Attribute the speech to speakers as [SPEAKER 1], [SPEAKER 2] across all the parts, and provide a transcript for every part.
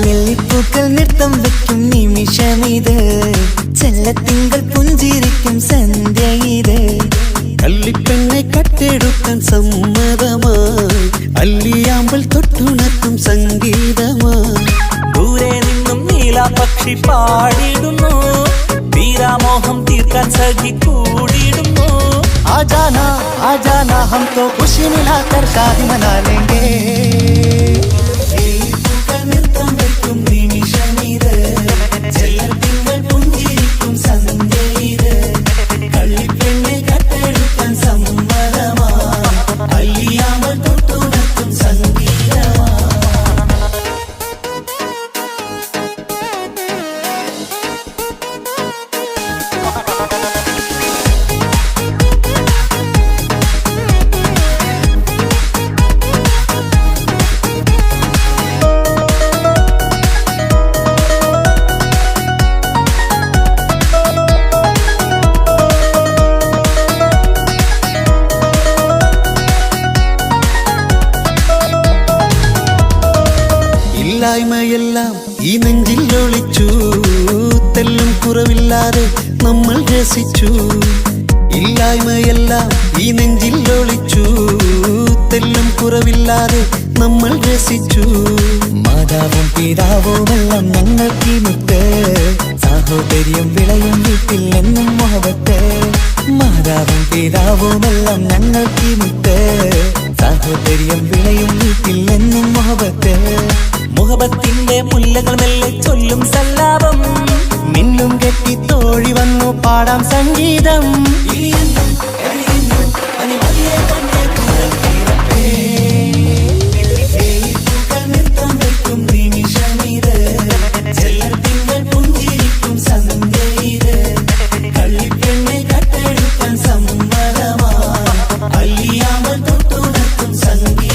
[SPEAKER 1] നെല്ലിപ്പൂക്കൾ നൃത്തം വെക്കും നിമിഷമിത്, ചെല്ലത്തിങ്കൾ പുഞ്ചിരിക്കും സന്ധ്യ ഇത്.
[SPEAKER 2] കള്ളിപ്പെണ്ണെ കട്ടെടുക്കാൻ സമ്മതമായി, അല്ലിയാമ്പൽ തൊട്ടുണർത്തും സംഗീതമായി.
[SPEAKER 3] ദൂരെ നിന്നും നീലാപക്ഷി പാടിടുന്നു, വീരാമോഹം തീർക്കാൻ സഖി കൂടിടുന്നു.
[SPEAKER 1] ആജാനാ ആജാനാ ഹം തോ ഖുശി മിലാകർ ഷാദി മനാ ലേംഗേ.
[SPEAKER 2] നൃത്തം വെക്കും നിമിഷമിത്, ചെല്ലത്തിങ്കൾ പുഞ്ചിരിക്കും സന്ധ്യ ഇത്. കള്ളിപ്പെണ്ണെ കട്ടെടുക്കാൻ സമ്മതമായി, അല്ലിയാമ്പൽ തൊട്ടുണർത്തും സംഗീതമായി. ഇല്ലായ്മയെല്ലാം ഈ നെഞ്ചിൽ ഒളിച്ചു, തെല്ലും കുറവില്ലാതെ നമ്മൾ രസിച്ചു. ഇല്ലായ്മയെല്ലാം ഈ നെഞ്ചിൽ ഒളിച്ചു, തെല്ലും കുറവില്ലാതെ നമ്മൾ രസിച്ചു.
[SPEAKER 1] മാതാവും പിതാവുമെല്ലാം ഞങ്ങൾക്ക് മുത്ത്, സാഹോദര്യം വിളയും വീട്ടിൽ എന്നും മുഹബത്ത്. മാതാവും പിതാവുമെല്ലാം ഞങ്ങൾക്ക് മുത്ത്, സാഹോദര്യം വിളയും വീട്ടിൽ എന്നും മുഹബത്ത്.
[SPEAKER 3] മുഹബത്തിന്റെ മുല്ലകൾ മെല്ലെ ചൊല്ലും സല്ലാപം,
[SPEAKER 1] മിന്നും കെട്ടി തോഴി വന്നു പാടാം സംഗീതം.
[SPEAKER 2] നൃത്തം വെക്കും നിമിഷമിത്, ചെല്ലത്തിങ്കൾ പുഞ്ചിരിക്കും സന്ധ്യ ഇത്. കള്ളിപ്പെണ്ണെ കട്ടെടുക്കാൻ സമ്മതമായി, അല്ലിയാമ്പൽ തൊട്ടുണർത്തും സംഗീതമായി.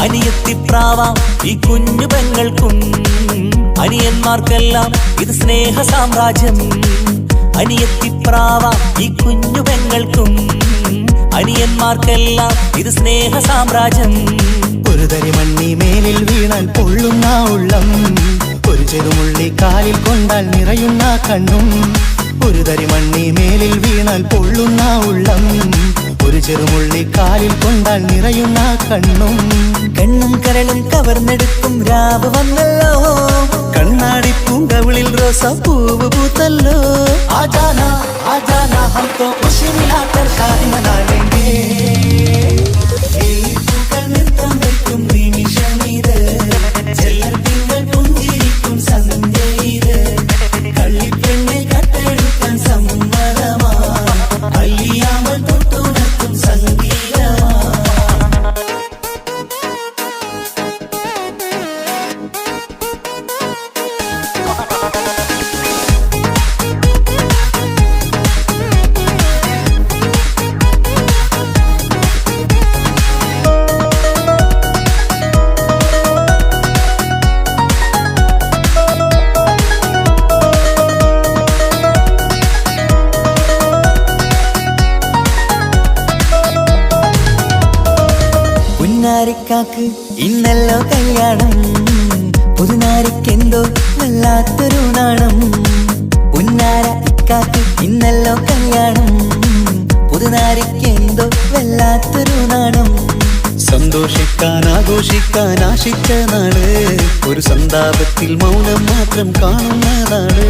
[SPEAKER 3] അനിയത്തിപ്രാവാം ഈ കുഞ്ഞു പെങ്ങൾക്കും, അനിയന്മാർക്കെല്ലാം ഇത് സ്നേഹ സാമ്രാജ്യം. അനിയത്തിപ്രാവാം ഈ കുഞ്ഞു പെങ്ങൾക്കും, അനിയന്മാർക്കെല്ലാം ഇത് സ്നേഹ സാമ്രാജ്യം.
[SPEAKER 1] ഒരു തരി മണ്ണി മേലിൽ വീണാൽ പൊള്ളുന്ന ഉള്ളം, ഒരു ചെറുമുള്ളി കാലിൽ കൊണ്ടാൽ നിറയുന്ന കണ്ണും. ഒരു തരി മണ്ണി മേലിൽ വീണാൽ പൊള്ളുന്ന ഉള്ളം, ഒരു ചെറുമുള്ളി കാലിൽ കൊണ്ടാൽ നിറയുന്ന കണ്ണും. കണ്ണും കരളും കവർന്നെടുക്കും രാവ് വന്നല്ലോ, കണ്ണാടി പൂങ്കവിളിൽ റോസാ പൂവ് പൂത്തല്ലോ. ആജാനാ ആജാനാ ഹം തോ ഖുശി മിലാകർ ഷാദി മനാ ലേംഗേ.
[SPEAKER 2] നൃത്തം വെക്കും നിമിഷമിത്, ചെല്ലത്തിങ്കൾ പുഞ്ചിരിക്കും സന്ധ്യ ഇത്. കള്ളിപ്പെണ്ണെ കട്ടെടുക്കാൻ സമ്മതമായി, അല്ലിയാമ്പൽ തൊട്ടുണർത്തും സംഗീതമായി.
[SPEAKER 1] പുന്നാരിക്കാക്ക് ഇന്നല്ലോ കല്യാണം, പുതുനാരിക്കെന്തോ വല്ലാത്തൊരു നാണം. പുന്നാര ഇക്കാക്ക് ഇന്നല്ലോ കല്യാണം, പുതുനാരിക്കെന്തോ വല്ലാത്തൊരു നാണം.
[SPEAKER 2] സന്തോഷിക്കാൻ ആഘോഷിക്കാൻ ആശിച്ച നാള്, ഒരു സന്താപത്തിൽ മൗനം മാത്രം കാണുന്ന നാള്.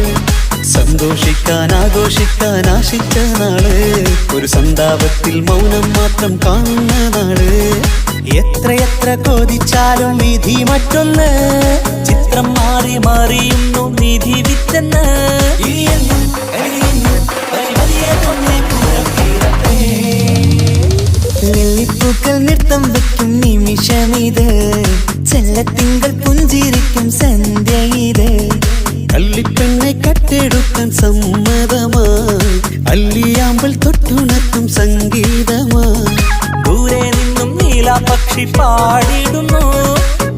[SPEAKER 2] സന്തോഷിക്കാൻ ആഘോഷിക്കാൻ ആശിച്ച നാള് ഒരു സന്താപത്തിൽ മൗനം മാത്രം കാണുന്ന നാള്
[SPEAKER 1] എത്രയെത്ര കൊതിച്ചാലും വിധി മറ്റൊന്ന്
[SPEAKER 3] ചിത്രം മാറി മാറിയുന്നു നിധി വിറ്റെന്ന്
[SPEAKER 4] ലില്ലിപ്പൂക്കൾ നൃത്തം വെക്കും നിമിഷമിത് ചെല്ലത്തിങ്കൾ പുഞ്ചിരിക്കും സന്ധ്യ ഇത്
[SPEAKER 2] കള്ളിപ്പെണ്ണെ കട്ടെടുക്കാൻ സമ്മതമായി അല്ലിയാമ്പൽ തൊട്ടുണർത്തും സംഗീതമായി
[SPEAKER 3] ദൂരെ നിന്നും നീലാപക്ഷി പാടിയിടുന്നു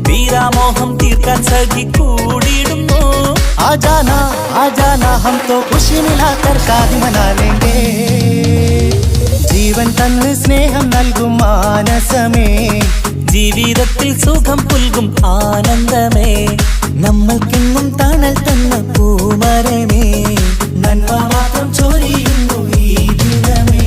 [SPEAKER 3] വീരാമോഹം തീർക്കാൻ സഖി കൂടിയിടുന്നു
[SPEAKER 1] आजाना हम तो खुशी मिलाकर शादी मना लेंगे ജീവൻ തന്ന് സ്നേഹം നൽകും മാനസമേ
[SPEAKER 3] ജീവിതത്തിൽ സുഖം പുൽകും ആനന്ദമേ
[SPEAKER 4] നമ്മൾക്കെന്നും തണൽ തന്ന പൂമരമേ
[SPEAKER 1] നന്മ മാത്രം ചൊരിയുന്നു ഈ ദിനമേ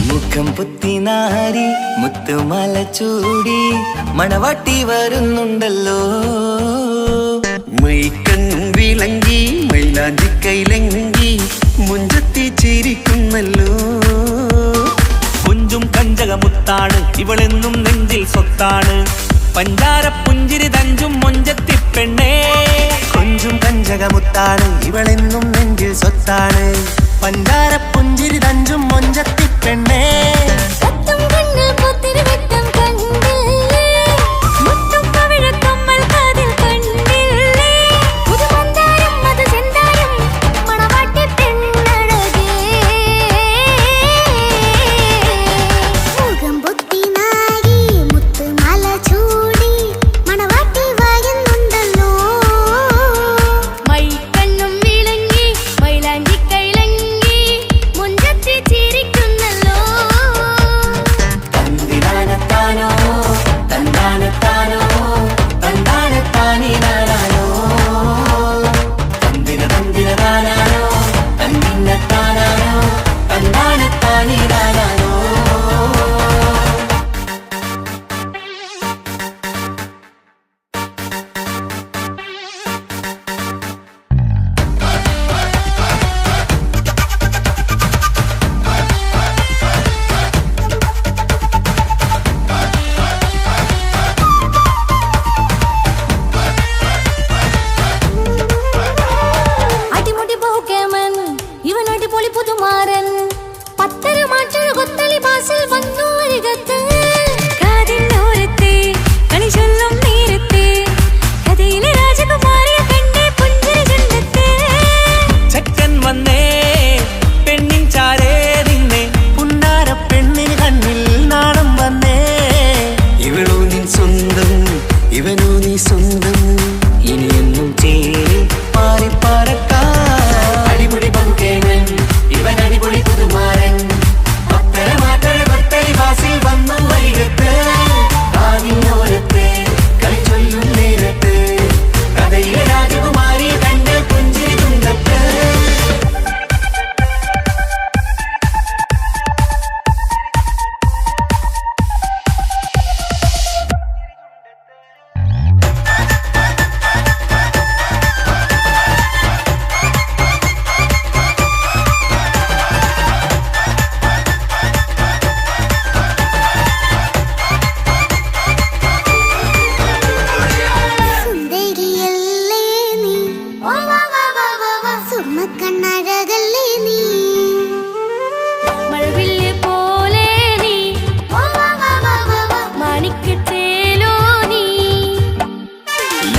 [SPEAKER 4] മുഖം പുത്തിനാരി മുത്തുമല ചൂടി മണവാട്ടി വരുന്നുണ്ടല്ലോ
[SPEAKER 2] മൈക്കണ്ണും വിളങ്ങി മൈലാഞ്ചി കൈലങ്കി മുഞ്ചത്തി ചിരിക്കുന്നല്ലോ
[SPEAKER 3] കുഞ്ചും കഞ്ചകമുത്താണ് ഇവളെന്നും നെഞ്ചിൽ സ്വത്താണ് പഞ്ചാര പുഞ്ചിരി തഞ്ചും മൊഞ്ചത്തി പെണ്ണേ
[SPEAKER 1] കൊഞ്ചും കഞ്ചകമുത്താണ് ഇവളെന്നും നെഞ്ചിൽ സ്വത്താണ് പഞ്ചാര പുഞ്ചിരി തഞ്ചും മൊഞ്ചത്തി പെണ്ണേ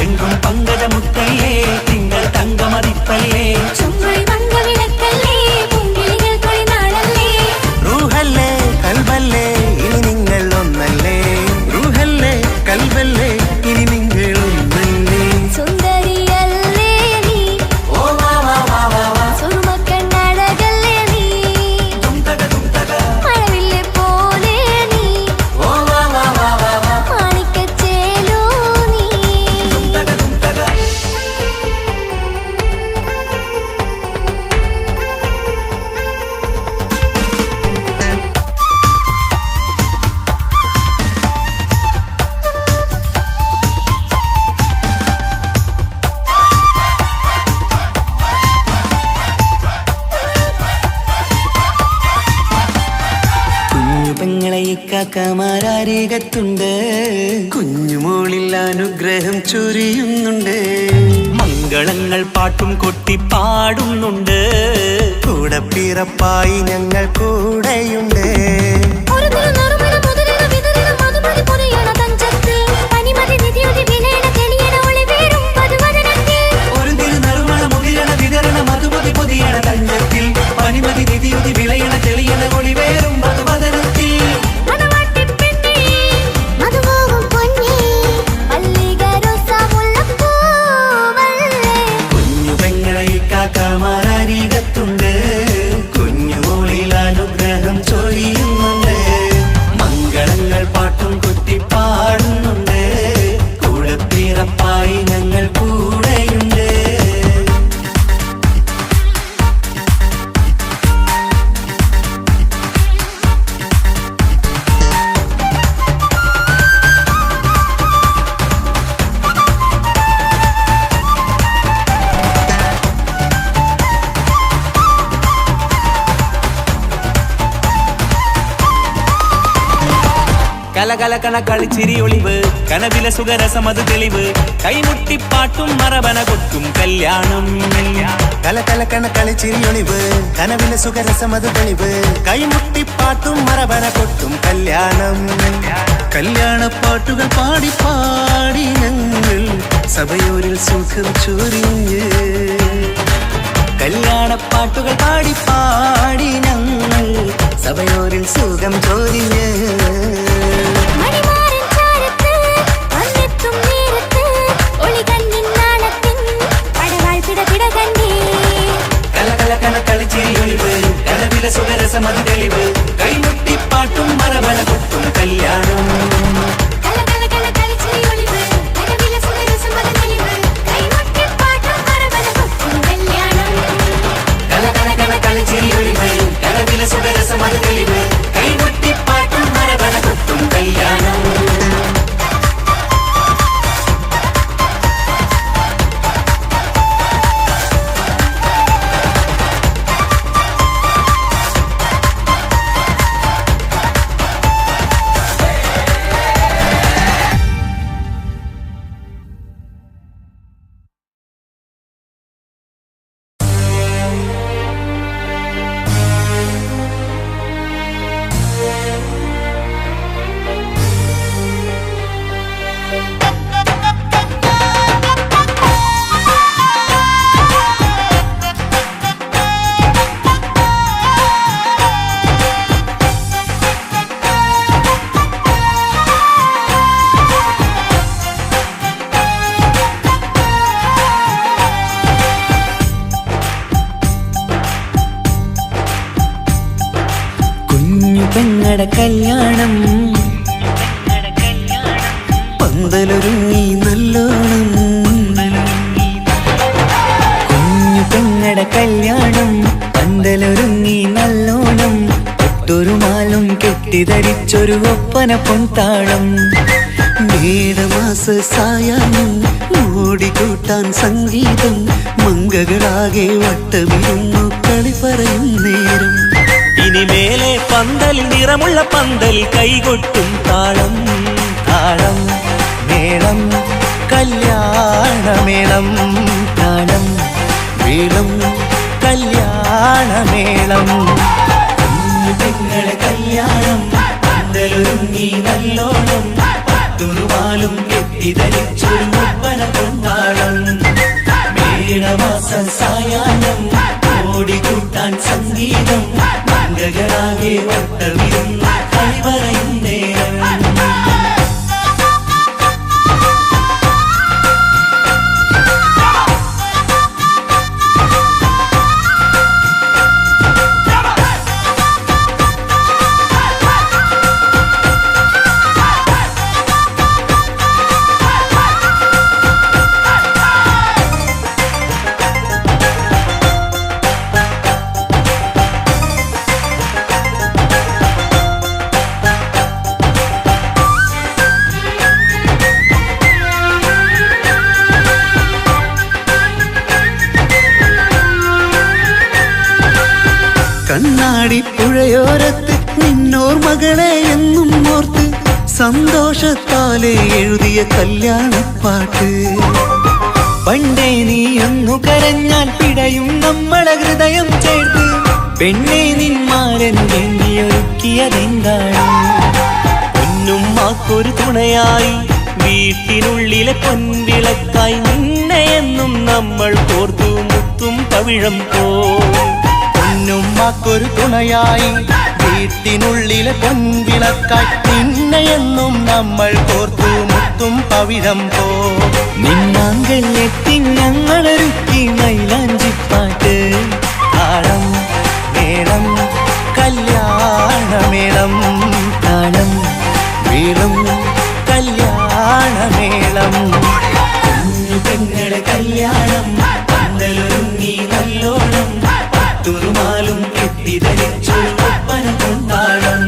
[SPEAKER 3] പണ്ടെങ്കും പങ്കജമുത്തല്ലേ തിങ്കൾ തങ്കമതിപ്പല്ലേ
[SPEAKER 1] റൂഹല്ലേ കൽബല്ലേ ഇനി നിങ്ങൾ ഒന്നല്ലേ റൂഹല്ലേ കൽബല്ലേ ഇനി നിങ്ങൾ ഒന്നല്ലേ
[SPEAKER 5] സുന്ദരിയല്ലേ നീ
[SPEAKER 3] ഓ വാ വാ വാ വാ വാ
[SPEAKER 5] സുറുമക്കണ്ണഴകല്ലേ നീ മഴവില്ലെ പോലെ നീ
[SPEAKER 3] ഓ വാ വാ വാ വാ വാ
[SPEAKER 5] മാണിക്കച്ചേലോ നീ
[SPEAKER 2] കുഞ്ഞു പെങ്ങളെ ഇക്കാക്കമാരാരികത്തുണ്ട് കുഞ്ഞുമോളിൽ അനുഗ്രഹം ചൊരിയുന്നുണ്ട്
[SPEAKER 3] മംഗളങ്ങൾ പാട്ടും കൊട്ടി പാടുന്നുണ്ട്
[SPEAKER 1] കൂടെ പിറപ്പായി ഞങ്ങൾ കൂടെയുണ്ട്
[SPEAKER 5] ഒരു നറുമണ മുതലിന വിതറിന മധുമതി പൊരിയണ തഞ്ചത്തിൽ പനിമതി നിധിയുടെ വിലയണ തെളിയണ ഒളിവേറും മധുവദനത്തിൽ
[SPEAKER 3] ഒരു തിരുനറുമണ മുകിരണ വിതരണ മധുമതി പൊതിയണ തഞ്ചത്തിൽ പനിമതി നിധിയുതി വിളയണ തെളിയണ ഒളിവേറും മധുവദനത്തിൽ
[SPEAKER 5] മണവാട്ടിപ്പെണ്ണേ മധുമോഹം പൊന്നേ മല്ലികരോസ മുല്ലപ്പൂവല്ലേ
[SPEAKER 3] കുഞ്ഞു പെങ്ങളെ ഇക്കാക്കമാരാരികത്തുണ്ട് കുഞ്ഞുമോളിൽ അനുഗ്രഹം ചൊരിയുന്നുണ്ട് മംഗളങ്ങൾ പാട്ടും കൊട്ടി പാടുന്നുണ്ട് കൂടെ പിറപ്പായി ഞങ്ങൾ കൂടെയുണ്ട് കലകലകണ കളിച്ചിരി ഒളിവ് കനവില സുഖരസമത് തെളിവ് കൈമുട്ടിപ്പാട്ടും മറവന കൊട്ടും കല്യാണം
[SPEAKER 1] കലകലക്കണ കളിച്ചിരിയൊളിവ് കനവിലെ സുഖരസമത് തെളിവ് കൈമുട്ടിപ്പാട്ടും മറവന കൊട്ടും കല്യാണം
[SPEAKER 2] കല്യാണപ്പാട്ടുകൾ പാടി പാടി ഞങ്ങൾ സഭയോരിൽ സുഖം ചൊരിഞ്ഞ്
[SPEAKER 4] കല്യാണപ്പാട്ടുകൾ പാടി പാടി ഞങ്ങൾ സഭയോരിൽ സുഖം ചോദിഞ്ഞ്
[SPEAKER 5] മണിമാരൻ ചാരത്ത് വന്നെത്തും നേരത്ത് ഒളികണ്ണിൻ നാണത്തിൻ പടവാൾ പിടപിട കണ്ടേ
[SPEAKER 3] കലകലകണ കളിച്ചിരി ഒളിവ് കനവില സുഖരസമത് തെളിവ് കൈമുട്ടിപ്പാട്ടും മറവന കൊട്ടും കല്യാണം
[SPEAKER 5] കലകലകല കളിച്ചിരി ഒളിവ് കനവില സുഖരസമത് തെളിവ് കൈമുട്ടിപ്പാട്ടും മറവന കൊട്ടും കല്യാണം
[SPEAKER 3] കലകലകണ കളിച്ചിരി ഒളിവ് കനവില സുഖരസമത് തെളിവ് കൈമുട്ടിപ്പാട്ടും മറവന കൊട്ടും കല്യാണം
[SPEAKER 4] പെങ്ങടെ കല്യാണം പന്തലൊരുങ്ങി നല്ലോണം കുഞ്ഞു പെങ്ങടെ കല്യാണം പന്തലൊരുങ്ങി നല്ലോണം ഒട്ടൊരു മാലും കെട്ടിധരിച്ചൊരു ഒപ്പന പൊൻതാളം മേടമാസ സായാഹ്നം ഓടിക്കൂട്ടാൻ സംഗീതം മംഗകളാകെ വട്ടമിരുന്നു കളി പറയും നേരം
[SPEAKER 3] ഇനി മേലെ പന്തൽ നിറമുള്ള പന്തൽ കൈകൊട്ടും താളം
[SPEAKER 1] താളം മേളം കല്യാണമേളം താളം വീളം കല്യാണമേളം
[SPEAKER 3] പെങ്ങളെ കല്യാണം പന്തലൊരുങ്ങി നല്ലോണം പത്തുറുമാലും കെട്ടിധരിച്ചൊരു ഒപ്പന കൊണ്ട
[SPEAKER 2] കണ്ണാടി പുഴയോരത്ത് നിന്നോർമകളെ എന്നും ഓർത്ത് സന്തോഷത്താലെ എഴുതിയ കല്യാണപ്പാട്ട്.
[SPEAKER 4] പണ്ടേ നീ ഒന്നു കരഞ്ഞാൽ പിടയും നമ്മളെ ഹൃദയം ചേർത്ത് പെണ്ണെ നിന്മാരൻ വേണ്ടിയൊരുക്കിയതെന്താണ്? പൊന്നുമ്മാക്കൊരു തുണയായി വീട്ടിനുള്ളിലെ പൊൻവിളക്കായി നിന്നെയെന്നും നമ്മൾ കോർത്തു മുത്തും പവിഴം പോ.
[SPEAKER 1] പൊന്നുമ്മാക്കൊരു തുണയായി വീട്ടിനുള്ളിലെ പൊൻവിളക്കായി നിന്നെയെന്നും നമ്മൾ കോർത്തു മുത്തും പവിഴം പോ.
[SPEAKER 4] നിന്നാങ്കല്ലെത്തി ഞങ്ങളൊരുക്കി മൈലാഞ്ചിപ്പാട്ട്.
[SPEAKER 1] താളം മേളം കല്യാണമേളം,
[SPEAKER 4] താളം
[SPEAKER 1] വീളം കല്യാണമേളം.
[SPEAKER 3] പെങ്ങളെ കല്യാണം പന്തലൊരുങ്ങി നല്ലോണം പട്ടുറുമാലും കെട്ടിധരിച്ചൊരു ഒപ്പന കൊണ്ടാടം.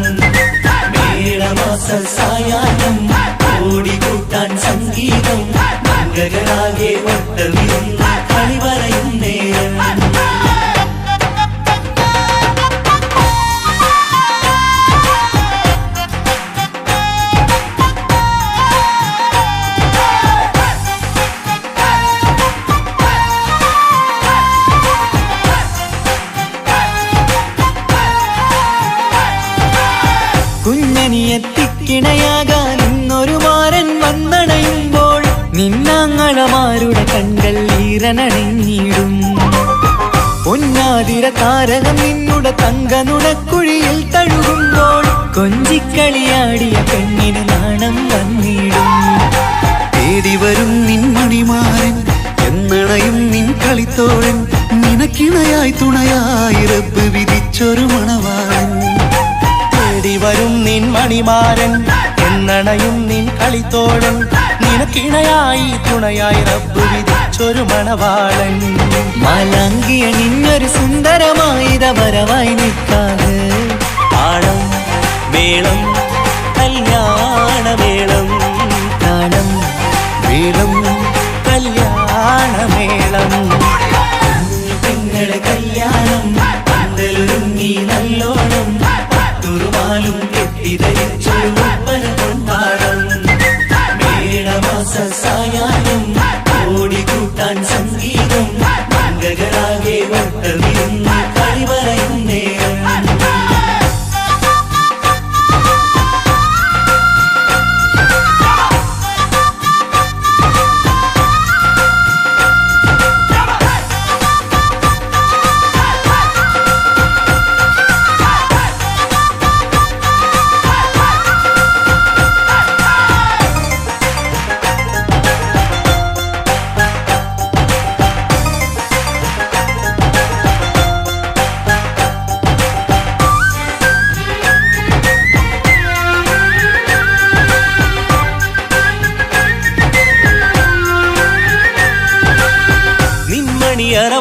[SPEAKER 3] മേളമാസ സായാഹ്നം ഓടിക്കൂട്ടാൻ സംഗീതം മംഗളാകെ വട്ടമിരുന്ന കളി പറയും നേരം.
[SPEAKER 4] കുഞ്ഞനിയെത്തിക്കിണയാകാൻ ഇന്നൊരു മാരൻ വന്നണയുമ്പോൾ നിന്നാങ്ങളമാരുടെ കണ്ടൽ ഈറനണിഞ്ഞിടും. പൊന്നാതിര താരകം നിന്നുടെ തങ്കനുടക്കുഴിയിൽ തഴുകുമ്പോൾ കൊഞ്ചിക്കളിയാടിയ പെണ്ണിന് നാണം വന്നിടും.
[SPEAKER 2] തേടി വരും നിൻ മണിമാരൻ എന്നണയും നിൻ കളിത്തോഴൻ നിനക്കിണയായി തുണയായി റബ്ബ് വിധിച്ചൊരു മണവാളൻ.
[SPEAKER 1] തേടി വരും നിൻ മണിമാരൻ എന്നണയും നിൻ കളിത്തോഴൻ നിനക്കിണയായി തുണയായി റബ്ബ് വിധിച്ചൊരു മണവാളൻ.
[SPEAKER 4] മാലാങ്കിയ നിന്നൊരു സുന്ദരമായിത വരവായി നിൽക്കാതെ
[SPEAKER 3] താളം മേളം കല്യാണമേളം,
[SPEAKER 4] താളം
[SPEAKER 1] വീളം കല്യാണമേളം.
[SPEAKER 3] പെങ്ങളെ കല്യാണം പന്തലൊരുങ്ങി നല്ലോണം പട്ടുറുമാലും കെട്ടിധരിച്ചൊരു ഒപ്പന കൊണ്ടാടം. മേളമാസ സായാഹ്നം ഓടിക്കൂട്ടാൻ സംഗീതം മംഗളാകെ വട്ടമിരുന്ന കളി പറയും നേരം.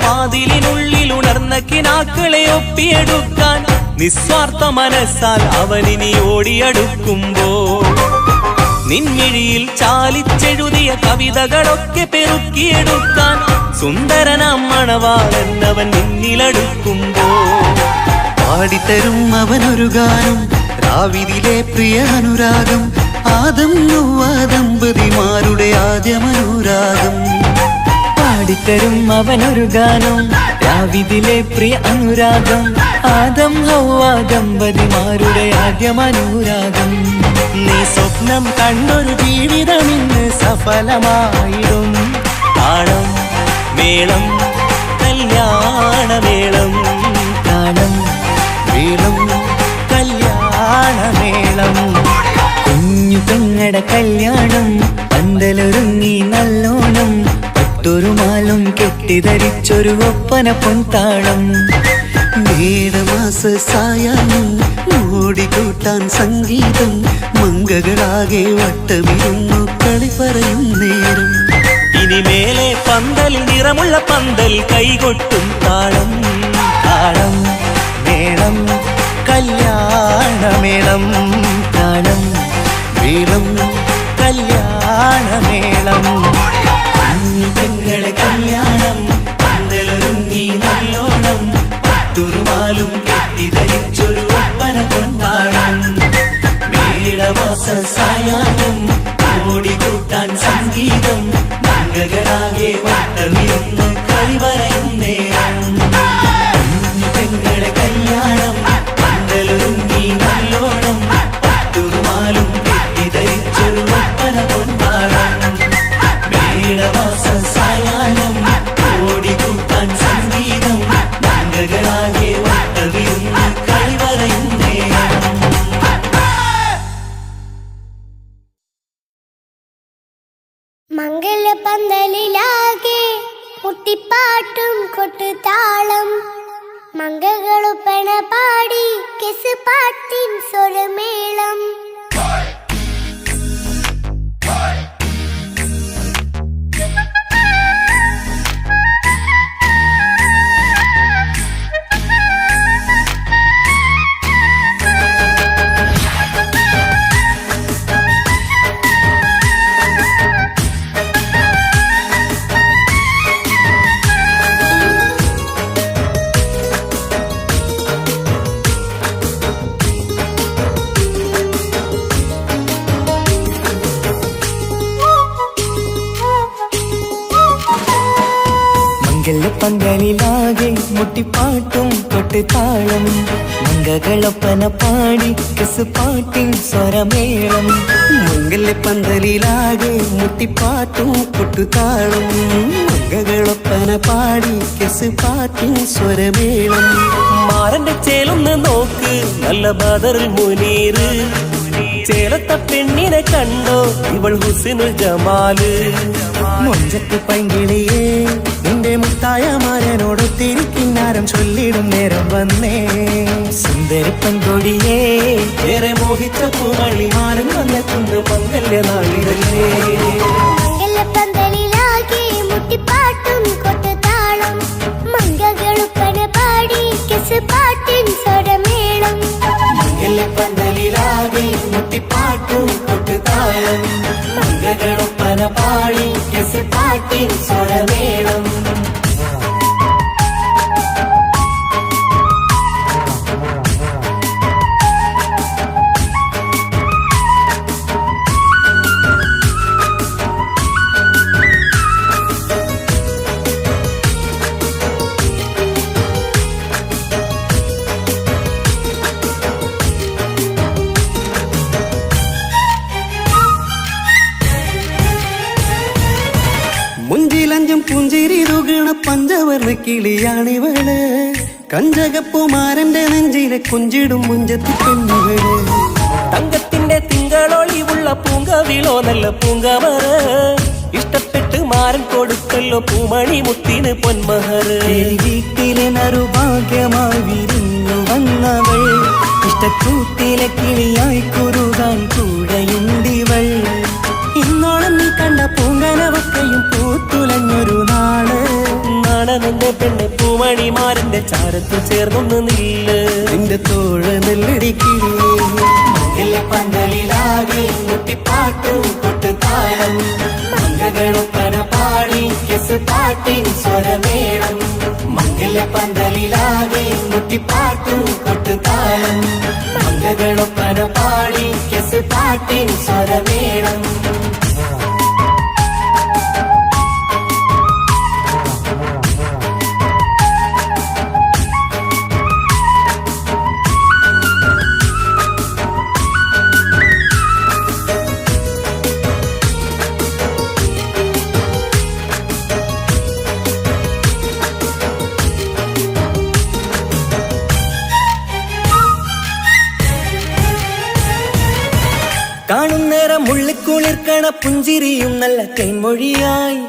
[SPEAKER 3] വാതിലിനുള്ളിൽ ഉണർന്ന കിനാക്കളെ ഒപ്പിയെടുക്കാൻ നിസ്വാർത്ഥ മനസ്സാൽ അവനിനി ഓടിയടുക്കുമ്പോൾ നിൻമിഴിയിൽ ചാലിച്ചെഴുതിയ കവിതകളൊക്കെ പെറുക്കിയെടുക്കാൻ സുന്ദരനാം മണവാളൻ അവൻ നിന്നിലടുക്കുമ്പോൾ
[SPEAKER 2] പാടിത്തരും അവനൊരു ഗാനം രാവിലെ പ്രിയ അനുരാഗം ആദം നൊവ്വ ദമ്പതിമാരുടെ ആദ്യമനുരാഗം.
[SPEAKER 4] പാടിത്തരും അവനൊരു ഗാനം രാവിലെ പ്രിയ അനുരാഗം ആദം ഹൗവ ദമ്പതിമാരുടെ ആദ്യമനുരാഗം.
[SPEAKER 1] നീ സ്വപ്നം കണ്ടൊരു ജീവിതം ഇന്ന് സഫലമായിടും.
[SPEAKER 3] താളം മേളം കല്യാണമേളം,
[SPEAKER 4] താളം
[SPEAKER 1] വീളം കല്യാണമേളം.
[SPEAKER 4] കുഞ്ഞു പെങ്ങടെ കല്യാണം പന്തലൊരുങ്ങി നല്ലോണം പട്ടുറുമാലും കെട്ടിധരിച്ചൊരു ഒപ്പന പൊൻതാളം.
[SPEAKER 2] മേടമാസ സായാഹ്നം ഓടിക്കൂട്ടാൻ സംഗീതം മംഗളാകെ വട്ടമിരുന്നു കളി പറയും നേരം.
[SPEAKER 3] ഇനിമേലെ പന്തൽ നിറമുള്ള പന്തൽ കൈകൊട്ടും താളം.
[SPEAKER 1] താളം മേളം കല്യാണമേളം,
[SPEAKER 4] താളം
[SPEAKER 1] വീളം കല്യാണമേളം.
[SPEAKER 3] പെങ്ങളെ കല്യാണം പന്തലൊരുങ്ങി നല്ലോണം പട്ടുറുമാലും കെട്ടി മംഗളങ്ങളാകെ വട്ടമിരുന്നു കളിവരയും നേരം പെങ്ങളെ കല്യാണം പന്തലൊരുങ്ങി നല്ലോണം പട്ടുമാലും കെട്ടിധരിച്ചൊരു ഒപ്പന പൊന്മാളം മേളമാസ സായാഹ്നം ഓടിക്കൂട്ടാൻ സംഗീതം മംഗളങ്ങളാകെ വട്ടമിരുന്നു കളിവരയും നേരം
[SPEAKER 5] മംഗലപന്തലിലാകെ മുട്ടിപ്പാട്ടും കൊട്ടുതാളം മംഗളൊപ്പന പാടി കെസ് പാട്ടിൻ സ്വരമേളം
[SPEAKER 4] പന്തലിലാകെ മുട്ടിപ്പാട്ടും കൊട്ടുതാളം മംഗളൊപ്പന പാടി കെസ് പാട്ടിൻ സ്വരമേളം
[SPEAKER 2] മംഗല്യപ്പന്തലിലാകെ മുട്ടിപ്പാട്ടും കൊട്ടുതാളം മംഗളൊപ്പന പാടി കെസ് പാട്ടിൻ സ്വരമേളം
[SPEAKER 6] മാറന്റെ ചേലൊന്ന് നോക്ക് നല്ല ബദറുൽ മുനീറ് ചേലത്ത പെണ്ണിനെ കണ്ടോ ഇവൾ ഹുസ്നുൽ ജമാല്
[SPEAKER 1] മുഞ്ചത്ത് പൈങ്കിളിയേ നിന്റെ മുത്തായ മാരനോടൊത്തിരിക്കിന്നാരം ചൊല്ലിടും നേരം വന്നേ
[SPEAKER 4] സുന്ദരി പെൺകൊടിയേ
[SPEAKER 6] ഏറെ മോഹിച്ച പൂമണിമാരൻ വന്നെത്തുന്ന മംഗല്യ നാളിതല്ലേ
[SPEAKER 5] മംഗലപന്തലിലാകെ മുട്ടിപ്പാട്ടും കൊട്ടുതാളം മംഗളൊപ്പന പാടി കെസ് പാട്ടിൻ സ്വരമേളം
[SPEAKER 6] പന്തലിലാകെ മുട്ടിപ്പാട്ടും കൊട്ടുതാളം മംഗളൊപ്പന പാടി കെസ് പാട്ടിൻ സ്വരമേളം
[SPEAKER 2] മുഞ്ചിലഞ്ചും പുഞ്ചിരി തുകണ പഞ്ചവർണ്ണ കിളിയാണിവള് കഞ്ചകപ്പുമാരന്റെ നെഞ്ചിലെ കുഞ്ചിടും മുഞ്ചത്തി പെണ്ണുകള്
[SPEAKER 6] തങ്കത്തിന്റെ തിങ്കളൊളിവുള്ള പൂങ്കവിളോ നല്ല പൂങ്കമറ ഇഷ്ടപ്പെട്ട് മാരൻ കൊടുക്കല്ലോ പൂമണി മുത്തിന് പൊന്മഹറ്
[SPEAKER 4] വീട്ടിലെ നറുഭാഗ്യമായി വിരിഞ്ഞു വന്നവൾ ഇഷ്ടക്കൂട്ടിലെ കിളിയായി കുറുകാൻ കൂടെയുണ്ടിവൾ
[SPEAKER 1] ഇന്നോളം നീ കണ്ട പൂങ്കനവക്കയും പൂത്തുലഞ്ഞൊരു നാള്
[SPEAKER 6] നാണനെന്റെ പെണ്ണെ പൂമണിമാരന്റെ ചാരത്ത് ചേർന്നൊന്ന് നില്ല്
[SPEAKER 2] നിന്റെ തോഴ നെല്ലടിക്കില്ലേ
[SPEAKER 6] പന്തലിലാകെ മുട്ടിപ്പാട്ടും കൊട്ടുതാളം മംഗളൊപ്പന പാടി കെസ് പാട്ടിൻ സ്വരമേളം പന്തലിലാകെ മുട്ടിപ്പാട്ടും കൊട്ടുതാളം മംഗളൊപ്പന പാടി കെസ് പാട്ടിൻ സ്വരമേളം
[SPEAKER 4] കാണുന്നേരം മുള്ളിക്കുളിർക്കണ പുഞ്ചിരിയും നല്ല കൈമൊഴിയായി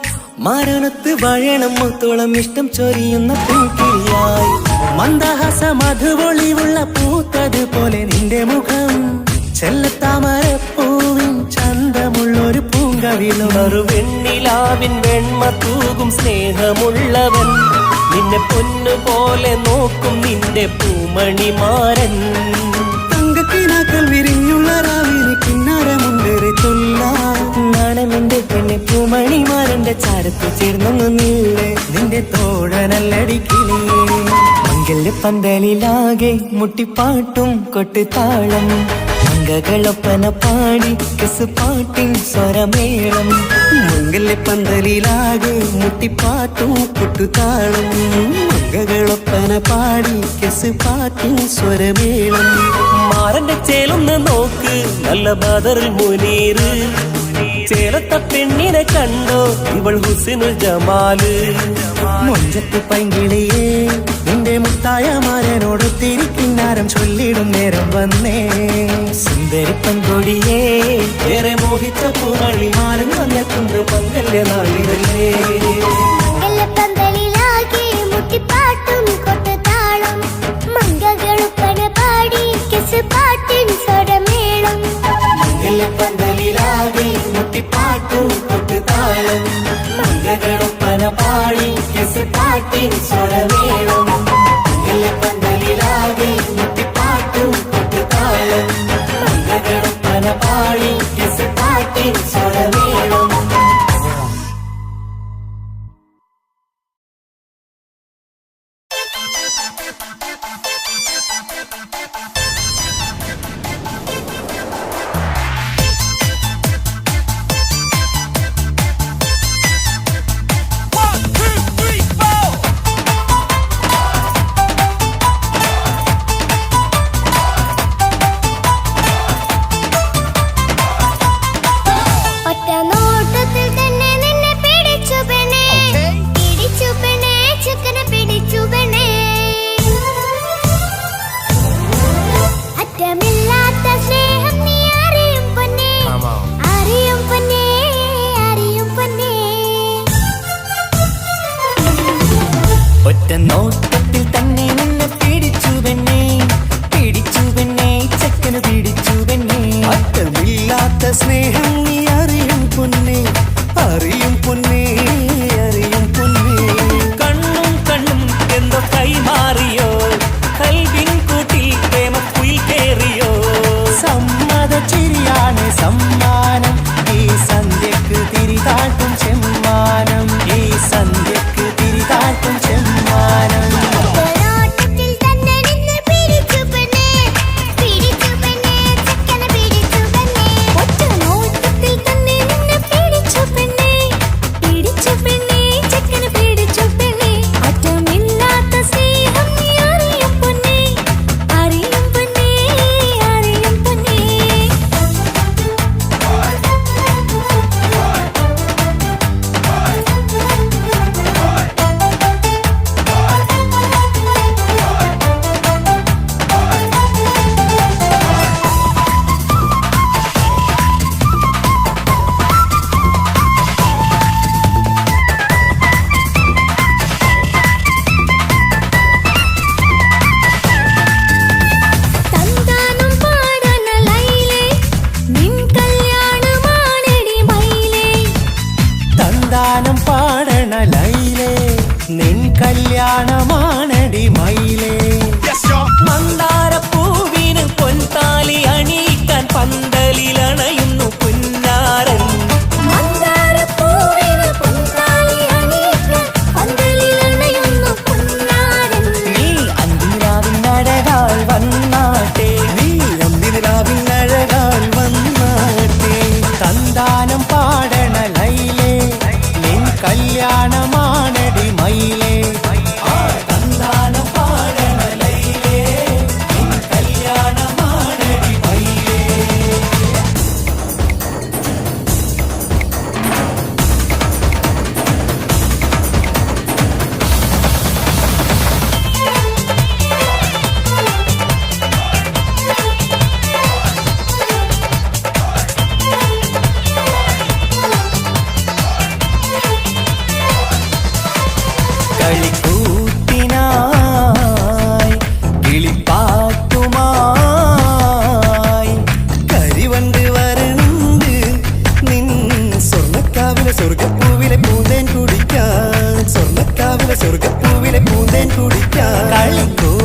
[SPEAKER 4] മാരണത്ത് വാഴണം മുത്തോളം ഇഷ്ടം ചൊരിയുന്ന പൂക്കിളിയായി
[SPEAKER 1] മന്ദഹാസ മധുപൊളിവുള്ള പൂത്തതുപോലെ നിന്റെ മുഖം ചെല്ലത്താമരപ്പൂവിൻ ചന്തമുള്ളൊരു പൂങ്കവിളും
[SPEAKER 6] വെണ്ണിലാവിൻ വെണ്മ തൂകും സ്നേഹമുള്ളവൻ നിന്നെ പൊന്നുപോലെ നോക്കും നിന്റെ പൂമണിമാരൻ
[SPEAKER 2] തങ്കക്കിനാക്കൾ വിരിഞ്ഞുള്ള രാവിലെ കിന്നാരമുണ്ടേറെ
[SPEAKER 4] നാണമെന്റെ പെണ്ണെ പൂമണിമാരന്റെ ചാരത്ത് ചേർന്നൊന്നു നീളെ
[SPEAKER 1] നിന്റെ തോഴനല്ലടിക്കിളിയേ
[SPEAKER 4] മംഗല്യപ്പന്തലിലാകെ മുട്ടിപ്പാട്ടും കൊട്ടുതാളം മംഗളൊപ്പന പാടി കെസ് പാട്ടിൻ സ്വരമേളം
[SPEAKER 2] മംഗല്യപ്പന്തലിലാകെ മുട്ടിപ്പാട്ടും കുട്ടുതാളം മംഗകളൊപ്പന പാടി കെസ് പാട്ടിൻ സ്വരമേളം
[SPEAKER 6] മാറന്റെ ചേലൊന്ന് നോക്ക് നല്ല ബദറിൽ മുനീറ് ചേലത്ത പെണ്ണിനെ കണ്ടോ ഇവൾ ഹുസിനുൽ ജമാല്
[SPEAKER 1] മുഞ്ചത്ത് പൈങ്കിളിയേ നിന്റെ മുത്തായ മാരനോട് തിരിക്കിന്നാരം ചൊല്ലിടും നേരം വന്നേ
[SPEAKER 6] സുന്ദരി പെൺകൊടിയേ ഏറെ മോഹിച്ച പൂമണി മാറും വന്നെത്തുന്ന മംഗല്യ നാളിതല്ലേ
[SPEAKER 5] മംഗലപ്പന്തലിലാകെ മുട്ടിപ്പാട്ടും കൊട്ടുതാളം മംഗകളുപ്പന പാടി കെസ് പാട്ടിൻ സ്വരമേളം
[SPEAKER 6] മംഗല്യപ്പന്തലിലാകെ മുട്ടിപ്പാട്ടും കൊട്ടുതാളം മംഗളൊപ്പന പാടി കെസ് പാട്ടിൻ സ്വരമേളം മംഗല്യപ്പന്തലിലാകെ മുട്ടിപ്പാട്ടും കൊട്ടുതാളം മംഗളൊപ്പന പാടി കെസ് പാട്ടിൻ സ്വരമേളം
[SPEAKER 5] ഒറ്റ നോട്ടത്തിൽ തന്നെ നിന്നെ പിടിച്ചു പെണ്ണേ ചെക്കനെ പിടിച്ചു പെണ്ണേ അറ്റമില്ലാത്ത സ്നേഹം നീ അറിയും പൊന്നേ അറിയും പൊന്നേ അറിയും പൊന്നേ
[SPEAKER 4] ഒറ്റ നോട്ടത്തിൽ തന്നെ നിന്നെ പിടിച്ചു പെണ്ണേ ചെക്കന് പിടിച്ചു പെണ്ണേ
[SPEAKER 2] അറ്റമില്ലാത്ത സ്നേഹം നീ അറിയും പൊന്നേ അറിയും പൊന്നേ അറിയും പൊന്നേ
[SPEAKER 6] കണ്ണും കണ്ണും എന്തോ കൈമാറിയോ കൽവിൻ കൂട്ടിൽ പ്രേമക്കുയിൽ കേറിയോ
[SPEAKER 1] സമ്മത ചിരിയാണ് സമ്മാനം ഈ സന്ധ്യക്ക് തിരിതാട്ടും ചെമ്മാനം ഈ സന്ധ്യക്ക് തിരിതാട്ടും ചെമ്മാനം
[SPEAKER 5] നോട്ടത്തിൽ തന്നെ നിന്നെ പിടിച്ചു പെണ്ണേ ചെക്കനെ പിടിച്ചു പെണ്ണേ ഒറ്റ നോട്ടത്തിൽ തന്നെ നിന്നെ പിടിച്ചു പെണ്ണേ ചെക്കനെ പിടിച്ചു പെണ്ണേ അറ്റമില്ലാത്ത സ്നേഹം നീ അറിയും പൊന്നേ അറിയും പൊന്നേ അറിയും പൊന്നേ തന്താനം പാടന ലൈലേ നിൻ കല്യാണമാണെടി മൈലേ
[SPEAKER 1] തന്താനം പാടണ ലൈലേ നിൻ കല്യാണമാണടി മയിലേ
[SPEAKER 6] മന്ദാരപ്പൂവിന് പൊൻതാലി അണിയിക്കാൻ പന്തലിലണയുന്നു പുന്നാരൻ
[SPEAKER 5] മന്ദാരപ്പൂവിന് പൊൻതാലി അണിയിക്കാൻ പന്തലിലണയുന്നു പൊന്നാരൻ
[SPEAKER 1] നീ അന്തിരാവിനഴകാൽ വന്നാട്ടെ
[SPEAKER 2] നീ അന്തിനിലാവിനഴകാൽ വന്നാട്ടെ
[SPEAKER 1] തന്താനം പാടണ ലൈലേ നിൻ കല്യാണമാണടി മയിലേ തന്താനം പാടണ ലൈലേ നിൻ കല്യാണമാണടി മയിലേ കളിക്കൂത്തിനായി കിളിപ്പാട്ടുമായി
[SPEAKER 2] കരിവണ്ട് വരണ്ട് നിൻ സ്വർണ്ണക്കാവിലെ സ്വർഗപ്പൂവിലെ പൂന്തേൻ കുടിക്കാൻ സ്വർണ്ണക്കാവിലെ സ്വർഗപ്പൂവിലെ പൂന്തേൻ കുടിക്കാൻ
[SPEAKER 1] കളിക്കൂത്തിനായി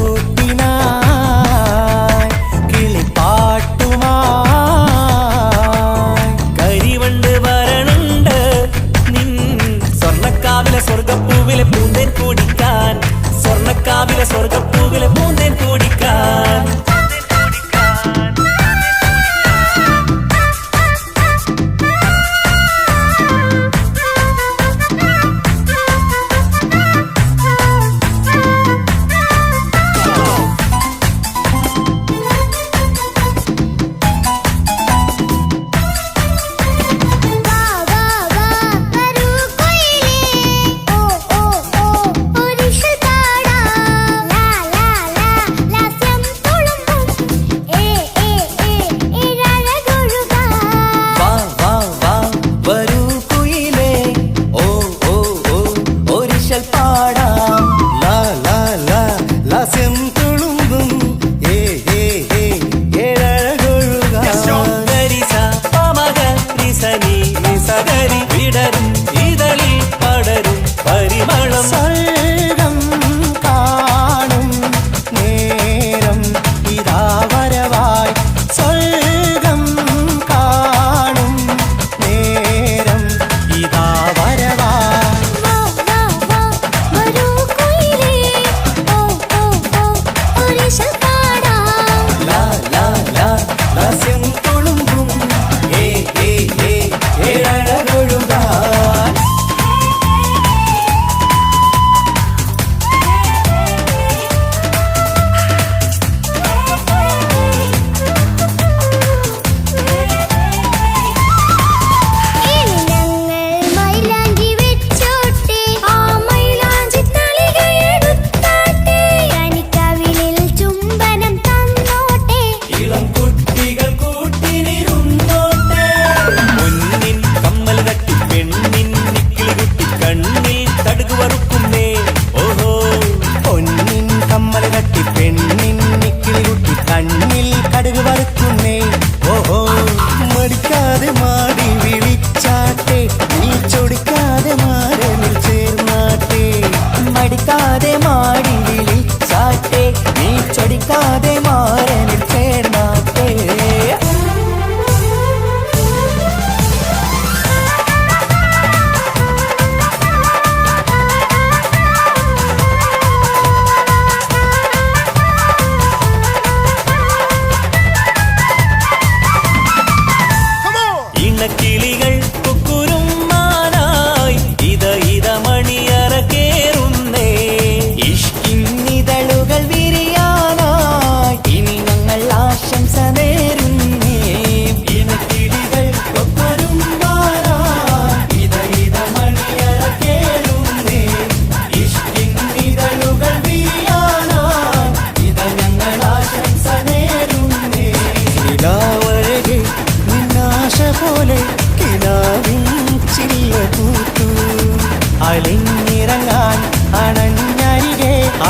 [SPEAKER 1] കിളിപ്പാട്ടുമായി
[SPEAKER 6] കരിവണ്ട് വരണുണ്ട് നിൻ സ്വർണ്ണക്കാവിലെ സ്വർഗപ്പൂവിലെ പൂന്തേൻ കുടിക്കാൻ സ്വർണ്ണക്കാവിലെ സ്വർഗപ്പൂവിലെ പൂന്തേൻ കുടിക്കാൻ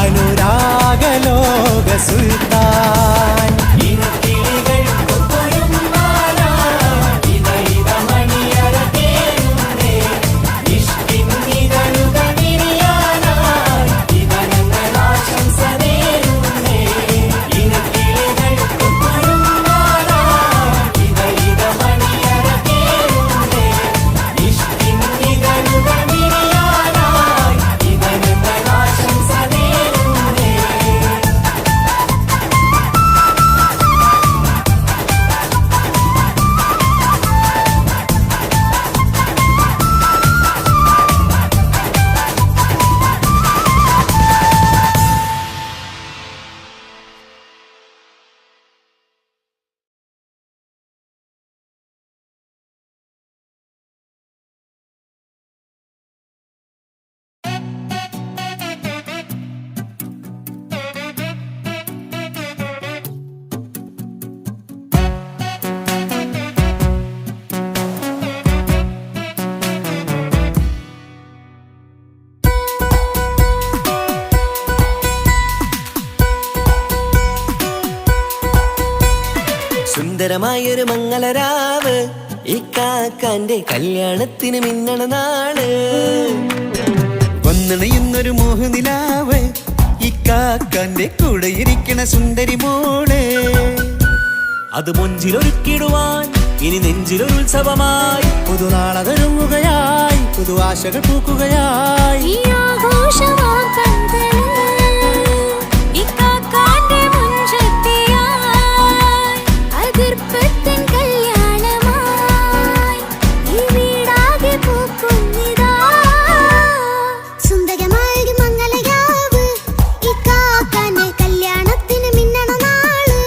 [SPEAKER 1] അനുരാഗലോക സുൽത്താൻ.
[SPEAKER 6] സുന്ദരമായൊരു മംഗളരാവ് ഇക്കാക്കാന്റെ കല്യാണത്തിന് മിന്നണ നാള്.
[SPEAKER 2] വന്നണയുന്നൊരു മോഹനിലാവ് ഇക്കാക്കാന്റെ കൂടെ ഇരിക്കണ സുന്ദരി മോള്.
[SPEAKER 6] അത് മൊഞ്ചിലൊരുക്കിടുവാൻ ഇനി നെഞ്ചിലൊരു ഉത്സവമായി
[SPEAKER 1] പുതുനാളതൊരുങ്ങുകയായി പുതുആശകൾ പൂക്കുകയായി.
[SPEAKER 5] ഈ ആഘോഷമാക്കണ്ടേ ഇക്കാക്കാന്റെ മുൻചെത്തിയായി അതിർപ്പത്തിൻ കല്യാണമായി ഈ വീടാകെ പൂക്കുന്നിതാ. സുന്ദരമായൊരു മംഗളരാവ് ഇക്കാക്കാന്റെ കല്യാണത്തിന് മിന്നണ നാള്.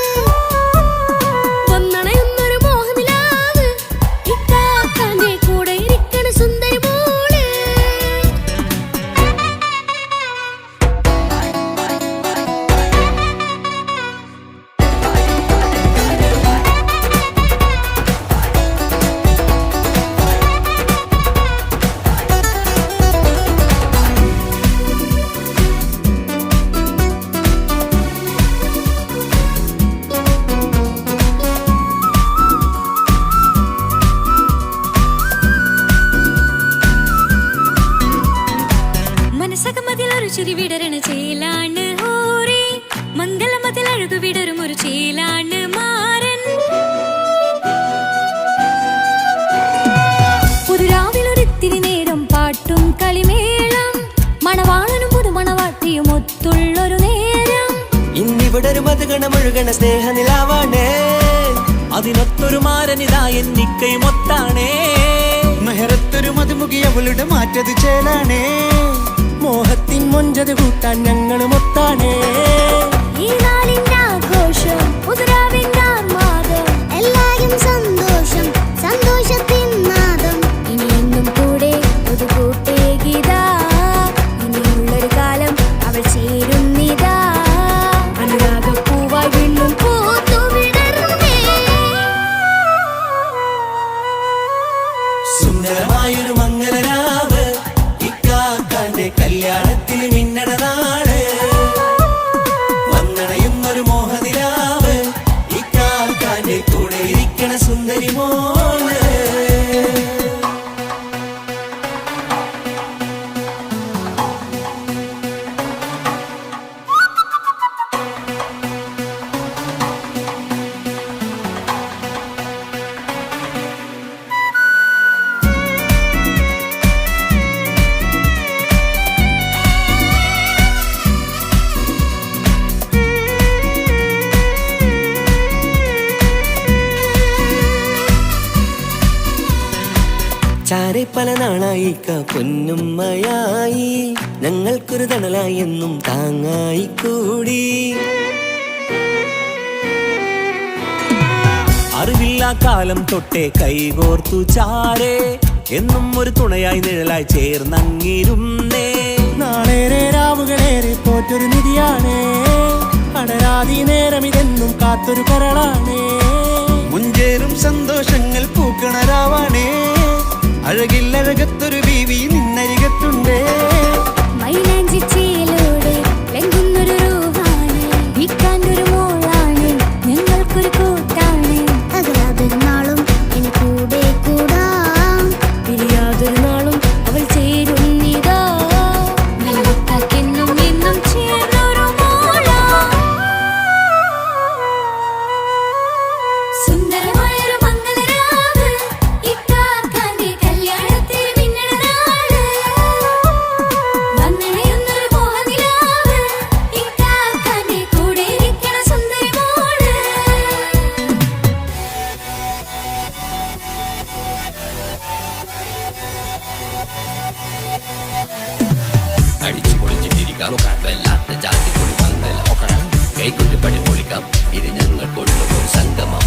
[SPEAKER 5] വന്നണയുന്നൊരു മോഹനിലാവ് ഇക്കാക്കാന്റെ കൂടെ ഇരിക്കണ സുന്ദരി മോള്. മനസ്സകമതിലൊരു ചിരി വിടരണ ചേലാണ് ഹോറി മംഗളമതിൽ അഴകു വിടരും ഒരു ചേലാണ് മാരൻ. പുതുരാവിലൊരിത്തിരി നേരം പാട്ടും കളിമേളം മണവാളനും പുതുമണവാട്ടിയും ഒത്തുള്ളൊരു നേരം.
[SPEAKER 6] ഇന്നിവിടെ ഒരു മധുഗണമൊഴുകണ സ്നേഹനിലാവാണേ അതിനൊത്തൊരു മാരനിതാ എന്നിക്കൈ മൊത്താണേ.
[SPEAKER 2] മെഹറത്തൊരു മധുമുഖി അവളുടെ മാറ്റത് ചേലാണേ.
[SPEAKER 1] മോഹത്തിൻ മൊഞ്ചത് കൂട്ടാൻ ഞങ്ങൾ മൊത്താണേ.
[SPEAKER 5] ഈ നാളിന്റെ ആഘോഷം പുതുരാവിന്റെ ആർമാദം എല്ലാരും സന്തോഷം സന്തോഷത്തിൻ നാദം. ഇനിയെന്നും കൂടെ പുതുകൂട്ടേകിതാ ഇനിയുള്ളൊരു കാലം അവൾ ചേരുന്നിതാ. അനുരാഗപ്പൂവായി വീണ്ടും പൂത്തുവിടരുന്നേ.
[SPEAKER 6] സുന്ദരമായൊരു മംഗളരാവ് ഇക്കാക്കാന്റെ കല്യാണത്തിന് മിന്നണ നാള്. വന്നണയുന്നൊരു മോഹനിലാവ് ഇക്കാക്കാന്റെ കൂടെ ഇരിക്കണ സുന്ദരി മോള്. ചാരെ പല നാളായി പൊന്നുമ്മയായി ഞങ്ങൾക്കൊരു തണലായി എന്നും താങ്ങായി കൂടി. അറിവില്ല കാലം തൊട്ടേ കൈകോർത്തു ചാരേ എന്നും ഒരു തുണയായി നിഴലായി ചേർന്നങ്ങിരുന്നേ.
[SPEAKER 1] നാളേറെ രാവുകളേറെ പോറ്റൊരു നിധിയാണേ. അടരാതി നേരം ഇതെന്നും കാത്തൊരു കരളാണേ.
[SPEAKER 2] മുഞ്ചേറും സന്തോഷങ്ങൾ പൂക്കണരാവാണേ. അഴകില്ലഴകത്തൊരു ബീവി നിന്നരികത്തുണ്ടേ.
[SPEAKER 5] മൈലാഞ്ചി ചേലോടെ ലംഘുന്ന
[SPEAKER 7] പൊളിക്കാം വല്ലാത്ത ജാതി പൊളി പന്തല കൈകൊണ്ടുപടി പൊളിക്കാം ഇത് ഞങ്ങൾ കൊണ്ടുപോകും സംഗമം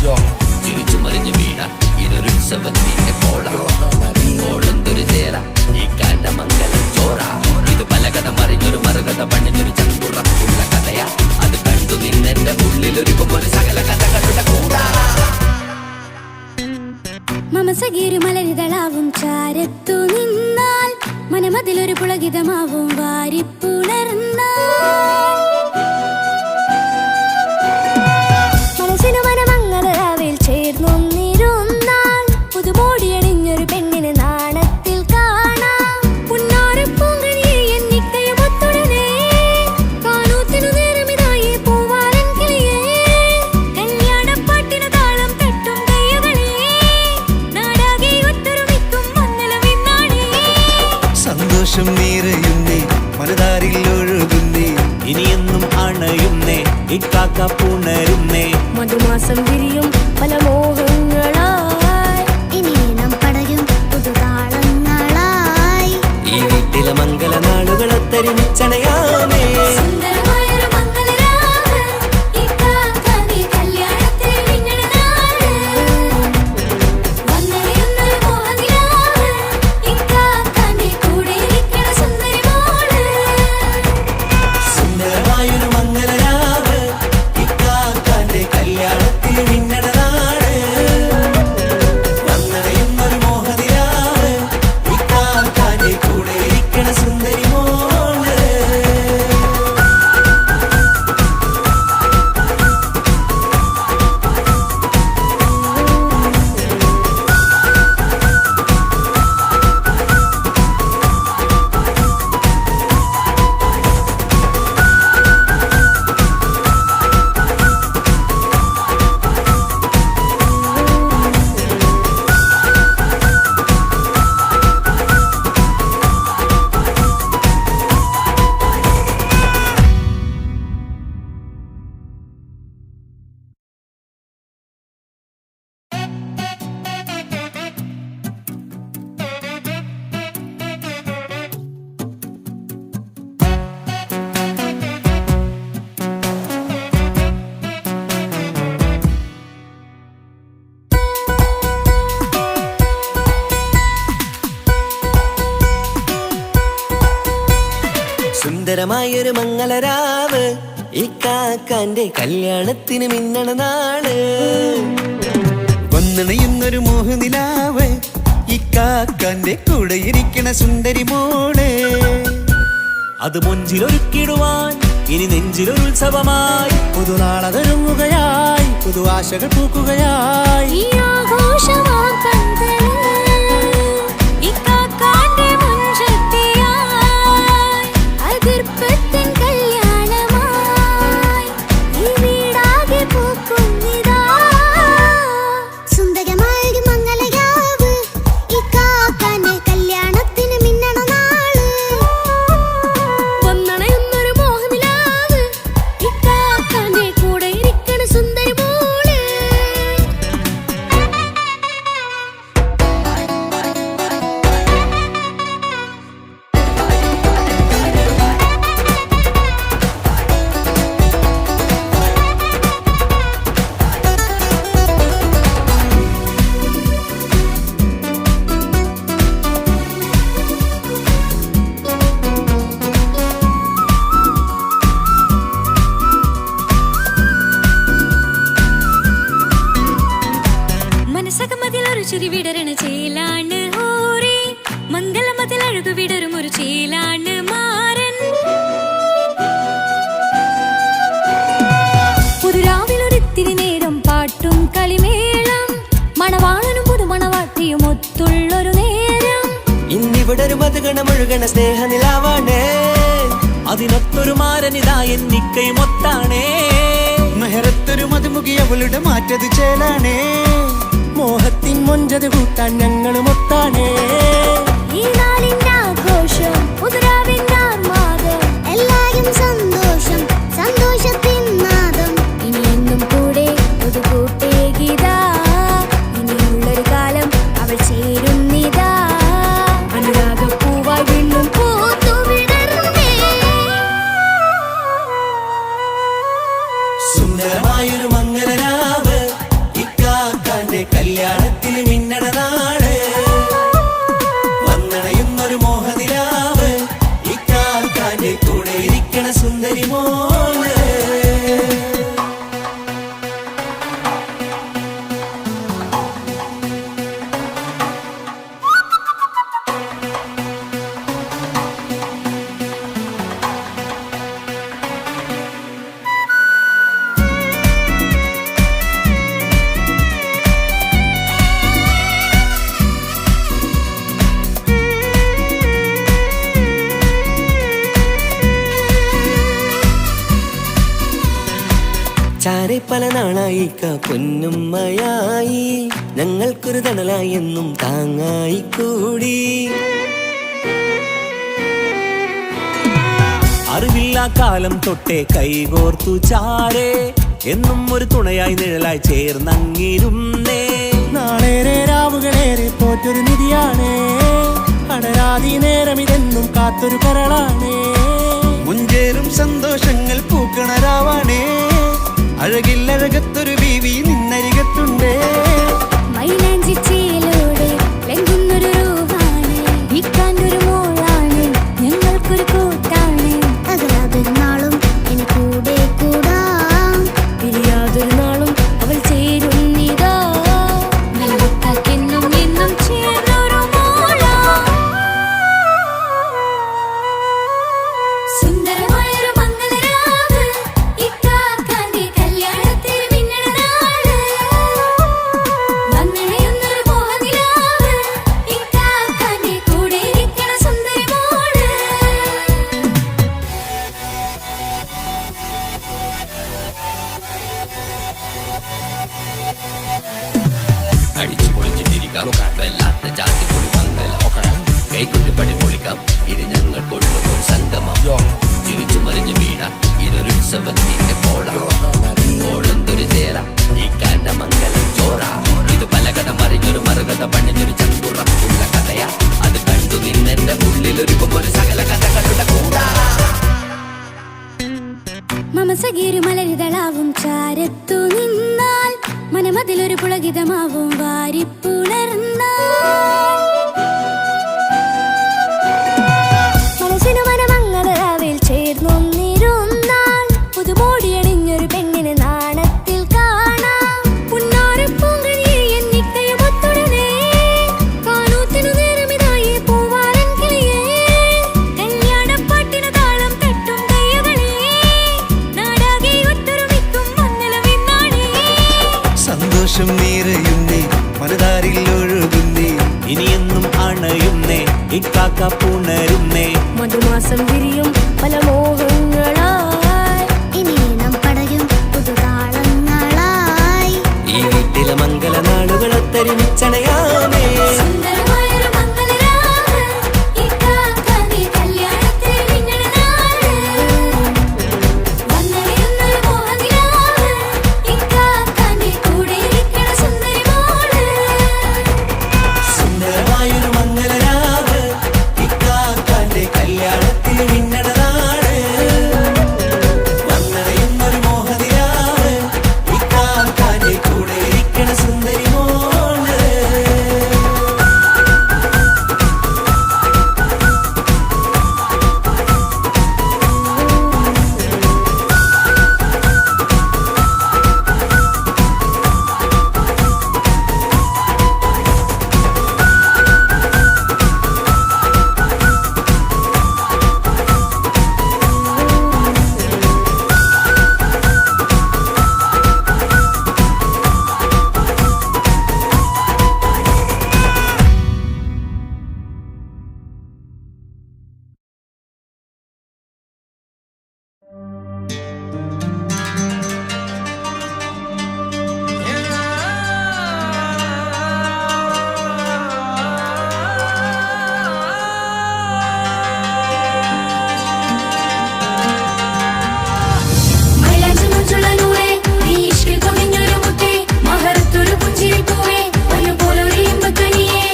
[SPEAKER 7] ചിരിച്ചു മറിഞ്ഞു വീണ ഇതൊരു ഉത്സവത്തിന്റെ കോളന്തൊരു ചേര ഈ കാണ്ട മംഗലം ചോറ ഇത് പലകഥ മറിഞ്ഞൊരു മറുകഥ പണിഞ്ഞൊരു ചങ്കുറപ്പുള്ള കഥയാ അത് കണ്ടു നിന്നെന്റെ ഉള്ളിലൊരുക്കുമ്പോൾ സകല കഥകളുടെ കൂടാ
[SPEAKER 5] മമസഗീരു മലരിതളാവും ചാരത്തു നിന്നാൽ മനമതിലൊരു പുളകിതമാവും വാരിപ്പുണർന്നാൽ മനസ്സിനു മനമങ്ങതരാവിൽ ചേർന്നൊന്നിരുന്നാൽ പുതുമോടിയണിഞ്ഞൊരു പെണ്ണിന് നാണത്തിൽ കാണാം പുന്നാരപ്പൂങ്കനിയെ എന്നിക്കയുമൊത്തുടനെ കാനൂത്തിനു നേരമിതായി പൂവാലൻ കിളിയേ കല്യാണപ്പാട്ടിന് താളം തട്ടും കയ്യുകളെ നാടാകെ ഒത്തൊരുമിക്കും മംഗളമെന്നാണേ
[SPEAKER 2] സന്തോഷം നിറയുന്നേ മനതാരിൽ ഒഴുകുന്നേ
[SPEAKER 6] ഇനിയെന്നും അണയുന്നേ ഇക്കാക്ക പുണരുന്നേ
[SPEAKER 5] മധുമാസം വിരിയും പല മോഹങ്ങളായി ഇനി നാം പടരും പുതുതാളങ്ങളായി
[SPEAKER 6] ഈ വീട്ടിലെ മംഗള നാളുകളൊത്തൊരുമിച്ചണയാമേ
[SPEAKER 5] സുന്ദരമായൊരു മംഗളരാവ് ഇക്കാക്കാന്റെ കല്യാണത്തിൽ നിങ്ങളുടെ നാട് വന്നറിയുന്നൊരു മോഹനിലാവ് ഇക്കാക്കാന്റെ കൂടെ ഇരിക്കണ സുന്ദരി മോള്
[SPEAKER 6] സുന്ദരമായൊരു മംഗളരാവ് ഇക്കാക്കാന്റെ കല്യാണത്തിൽ നിന്നട നാട് വന്നടയുന്നൊരു മോഹനിലാവ് ഇക്കാക്കാന്റെ കൂടെ ഇരിക്കണ സുന്ദരി മോള് സുന്ദരമായൊരു മംഗളരാവ് ഇക്കാക്കാന്റെ കല്യാണത്തിന് മിന്നണ നാള്
[SPEAKER 2] വന്നണയുന്നൊരു മോഹനിലാവ് ഇക്കാക്കാന്റെ കൂടെ ഇരിക്കണ സുന്ദരി മോള്
[SPEAKER 6] അത് മുഞ്ചിലൊരുക്കിടുവാൻ ഇനി നെഞ്ചിലൊരു ഉത്സവമായി
[SPEAKER 1] പുതുനാളതൊരുങ്ങുകയായി പുതു ആശകൾ പൂക്കുകയായി
[SPEAKER 5] ഈ ആഘോഷമാം പന്തലിൽ ഇക്കാക്കാന്റെ മുൻചെത്തിയായി അതിർപ്പത്തിൻ കല്യാണമായി ഈ വീടാകെ പൂക്കുന്നിതാ സുന്ദരമായൊരു മംഗളരാവ് ഇക്കാക്കാന്റെ കല്യാണത്തിന് മിന്നണ നാള് വന്നണയുന്നൊരു മോഹനിലാവ് ഇക്കാക്കാന്റെ കൂടെ ഇരിക്കണ സുന്ദരി മോള് മനസ്സകമതിലൊരു ചിരി വിടരണ ചേലാണ് ഓരേ മംഗളമതിൽ അഴകു വിടരും ഒരു ചേലാണ് മാരൻ പുതുരാവിലൊരിത്തിരി നേരം പാട്ടും കളിമേളം മണവാളനും പുതുമണവാട്ടിയും ഒത്തുള്ളൊരു നേരം
[SPEAKER 6] ഇന്നിവിടെ ഒരു മധുഗണമൊഴുകണ സ്നേഹനിലാവാണേ അതിനൊത്തൊരു മാരനിതാ എന്നിക്കയും ഒത്താണേ
[SPEAKER 1] മെഹറത്തൊരു മധുമുഖി അവളുടെ മാറ്റത് ചേലാണേ മോഹത്തിൻ മൊഞ്ചത് കൂട്ടാൻ ഞങ്ങളും ഒത്താണേ
[SPEAKER 5] ഈ നാളിന്റെ ആഘോഷം പുതുരാവിന്റെ ആർമാദം എല്ലാരും സന്തോഷം സന്തോഷത്തിൻ നാദം ഇനിയെന്നും കൂടെ പുതുകൂട്ടേ ഗീതാ ഇനിയുള്ളൊരു കാലം അവൾ ചേരുന്നിതാ അനുരാഗപ്പൂവായി വീണ്ടും പൂത്തു വിടർന്നേ
[SPEAKER 6] കൂട്ടുകാരെ പല നാളായി പൊന്നുമ്മയായി ഞങ്ങൾക്കൊരു തണലായി എന്നും താങ്ങായി കൂടി. അറിവില്ലാ കാലം തൊട്ടേ കൈകോർത്തു ചാരേ എന്നും ഒരു തുണയായി നിഴലായി ചേർന്നങ്ങിരുന്നേ.
[SPEAKER 1] നാളേറെ രാവുകളേറെ പോറ്റൊരു നിധിയാണേ, അടരാതി നേരം ഇതെന്നും കാത്തൊരു കരളാണേ.
[SPEAKER 2] മുഞ്ചേറും സന്തോഷങ്ങൾ പൂക്കണരാവാണേ, അഴകില്ലഴകത്തൊരു ബീവി നിന്നരികത്തുണ്ടേ.
[SPEAKER 5] മൈലാഞ്ചി ചേലോടെ ലംഘുന്നൊരു രൂപാണ്, ഇക്കാണ്ടൊരു മോളാണ്, ഞങ്ങൾക്കൊരു കൂട്ടാണ്. അകലാതൊരു നാളും ഇനി കൂടെ കൂടാം, പിരിയാതൊരു നാളും അവൾ ചേരുന്നിതാ. വെള്ളക്കാക്കെന്നും എന്നും ചേർന്നൊരു മോളാ. സുന്ദരമായൊരു മംഗളരാവ്, ഇക്കാക്കാന്റെ കല്യാണത്തിന് മിന്നണ നാള്. വന്നണയുന്നൊരു മോഹനിലാവ്, ഇക്കാക്കാന്റെ കൂടെ ഇരിക്കണ സുന്ദരി മോള്.
[SPEAKER 7] അടിച്ചു പൊളിച്ചിട്ടിരിക്കാം വല്ലാത്ത ചാത്തി പൊളി പന്തൽ കൈകൊട്ടിപ്പടി പൊളിക്കാം ഇത് ഞങ്ങൾക്കുള്ളൊരു സംഗമം ചിരിച്ചു മറിഞ്ഞു വീണാം ഇതൊരു ഉത്സവത്തിന്റെ ഓളന്തൊരു ചേര ഈ കാണ്ട മംഗലം ചോറ ഇത് പലകഥ മറിഞ്ഞൊരു മറുകഥ പണിഞ്ഞൊരു ചങ്കുറപ്പുള്ള കഥയാ അത് കണ്ടു നിന്നെന്റെ ഉള്ളിലൊരുക്കുമ്പോൾ സകല കഥകളുടെ കൂടാ.
[SPEAKER 5] മമസഗീരു മലരിതളാവും ചാരത്തു നിന്നാൽ മനമതിലൊരു പുളകിതമാവും വാരിപ്പുണർന്നാൽ. മനസ്സിനു മനമംഗളരാവിൽ ചേർന്നൊന്നിരുന്നാൽ പുതുമോടിയണിഞ്ഞൊരു പെണ്ണിനെ നാണത്തിൽ കാണാം. പുന്നാരപ്പൂങ്കണിയെ എന്നിക്കയും ഒത്തുടനെ കാനൂത്തിനു നേരമിതായി പൂവാലൻ കിളിയേ. കല്യാണപ്പാട്ടിന് താളം തട്ടും കയ്യകളെ നാടാകെ ഒത്തൊരുമിക്കും മംഗളമെന്നാണേ.
[SPEAKER 2] സന്തോഷം നിറയുന്നേ മനതാരിൽ ഒഴുകുന്നേ,
[SPEAKER 6] ഇനിയെന്നും അണയുന്നേ ഇക്കാക്ക പുണരുന്നേ.
[SPEAKER 5] മധുമാസം വിരിയും പല മോഹങ്ങളായി, ഇനി നാം പടരും പുതുതാളങ്ങളായി.
[SPEAKER 6] ഈ വീട്ടിലെ മംഗള നാളുകളൊത്തൊരുമിച്ചണയാമേ.
[SPEAKER 5] സുന്ദരമായൊരു മംഗളരാവ്, ഇക്കാക്കാന്റെ കല്യാണത്തിന് മിന്നണ നാള്. വന്നണയുന്നൊരു മോഹനിലാവ്, ഇക്കാക്കാന്റെ കൂടെ ഇരിക്കണ സുന്ദരി മോള്.
[SPEAKER 6] സുന്ദരമായൊരു മംഗളരാവ് ഇക്കാക്കാന്റെ കല്യാണത്തിന് മിന്നണ നാള്. വന്നണയുന്നൊരു മോഹനിലാവ് ഇക്കാക്കാന്റെ കൂടെ ഇരിക്കണ സുന്ദരി മോള്.
[SPEAKER 5] മൈലാഞ്ചി മുഞ്ചുള്ള നൂറേ, നീ ഇഷ്കിൽ പൊതിഞ്ഞൊരു മുത്തേ, മഹറത്തൊരു പുഞ്ചിരിപ്പൂവേ, പൊന്നുപോലൊരു ഇമ്പക്കനിയേ.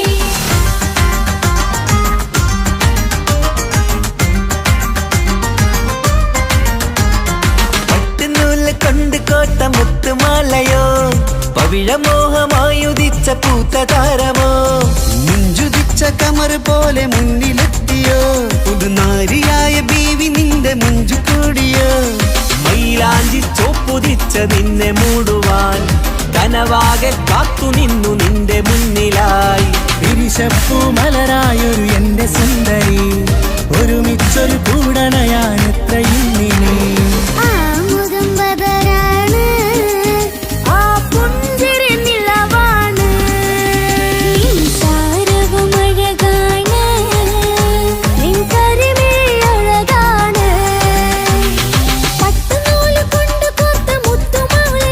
[SPEAKER 6] പട്ടുനൂല് കൊണ്ട് കോട്ട മുത്തുമാലയോ, പവിഴമോഹമായുദിച്ച പൂത്ത താരമോ.
[SPEAKER 2] മുഞ്ചുതിച്ച കമർ പോലെ മുന്നിലെത്തിയോ, പുതുനാരിയായ ബീവി നിന്റെ മുഞ്ചു കൂടിയോ.
[SPEAKER 6] മൈലാഞ്ചി ചോപ്പുതിച്ച നിന്നെ മൂടുവാൻ കനവാകെ കാത്തു നിന്നു നിന്റെ മുന്നിലായി.
[SPEAKER 1] പിരിശപ്പൂ മലരായൊരു എന്റെ സുന്ദരി, ഒരുമിച്ചൊരു കൂടണയാൻ എത്രയും നീ.
[SPEAKER 5] ആ മുഖം ബദരാണ്, ആ പുഞ്ചിരി നിലവാണ്, നീ താരവും അഴകാണ്, നിൻ കരിമിഴി അഴകാണ്. പട്ടുനൂല് കൊണ്ട് കോർത്ത മുത്തുമാല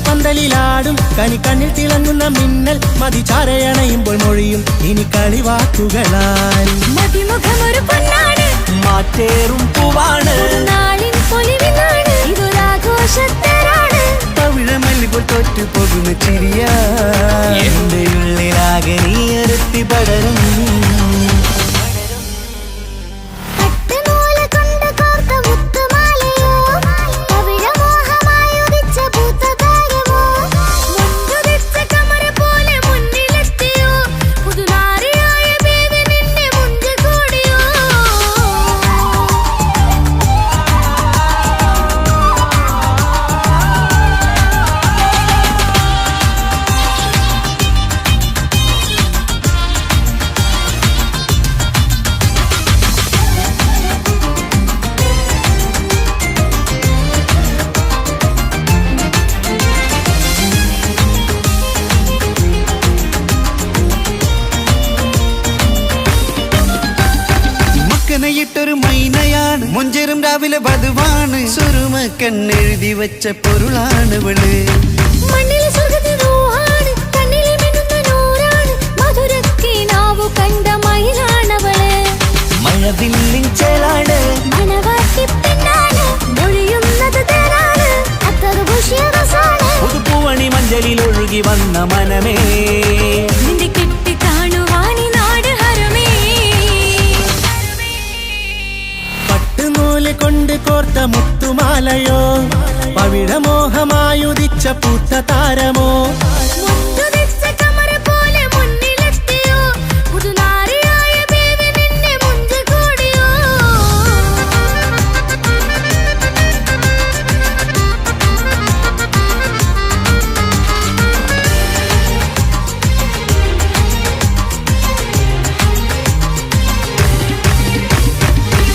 [SPEAKER 1] പന്തലിലാടും കണിക്കണ്ണിൽ തിളങ്ങുന്ന മിന്നൽ മതിചാരയണയുമ്പോൾ മൊഴിയും ഇനി കളിവാക്കുകളാൽ
[SPEAKER 5] മതിമുഖമൊരു പൊന്നാണ്
[SPEAKER 6] മാറ്റേറും പൂവാണ്
[SPEAKER 5] നാളിൻ പൊലിവിനാണ് ഇതൊരാഘോഷത്തരാണ്
[SPEAKER 2] പവിഴമല്ലിപ്പോൾ തോറ്റു പോകുന്ന ചിരിയ
[SPEAKER 6] എന്റെ ഉള്ളിലാകെ നീയറുത്തി പടരും
[SPEAKER 2] ൊരു മൈനയാണ് മുഞ്ചേറും രാവിലെ വധുവാണ് സുറുമ കണ്ണെഴുതി വെച്ച പൊരുളാണ് വിള്
[SPEAKER 5] മണ്ണിലെ സ്വർഗ്ഗത്തിലൂഹാണ് കണ്ണിലെ മിന്നുന്ന നൂറാണ് മധുരക്കിനാവു കണ്ട മയിലാണവള്
[SPEAKER 6] മഴവില്ലിൻ ചേലാണ്
[SPEAKER 5] മണവാട്ടി പെണ്ണാണ് മൊഴിയുന്നത് തേനാണ് അത്ര ഖുഷിയറസാണ്
[SPEAKER 6] പുതുപ്പൂവണി മഞ്ചലിൽ ഒഴുകി വന്ന മനമേ
[SPEAKER 5] നിന്റെ കെട്ടി കാണുവാനി നാട് ഹരമേ
[SPEAKER 1] പട്ടുനൂല് കൊണ്ട് കോർത്ത മുത്തുമാലയോ പവിഴമോഹമായുദിച്ച പൂത്ത താരമോ
[SPEAKER 5] മുന്തുദിച്ച കമറ പോലെ മുന്നിലെത്തിയോ പുതുനാരിയായ ബേബി നിന്നെ മുഞ്ചു കൂടിയോ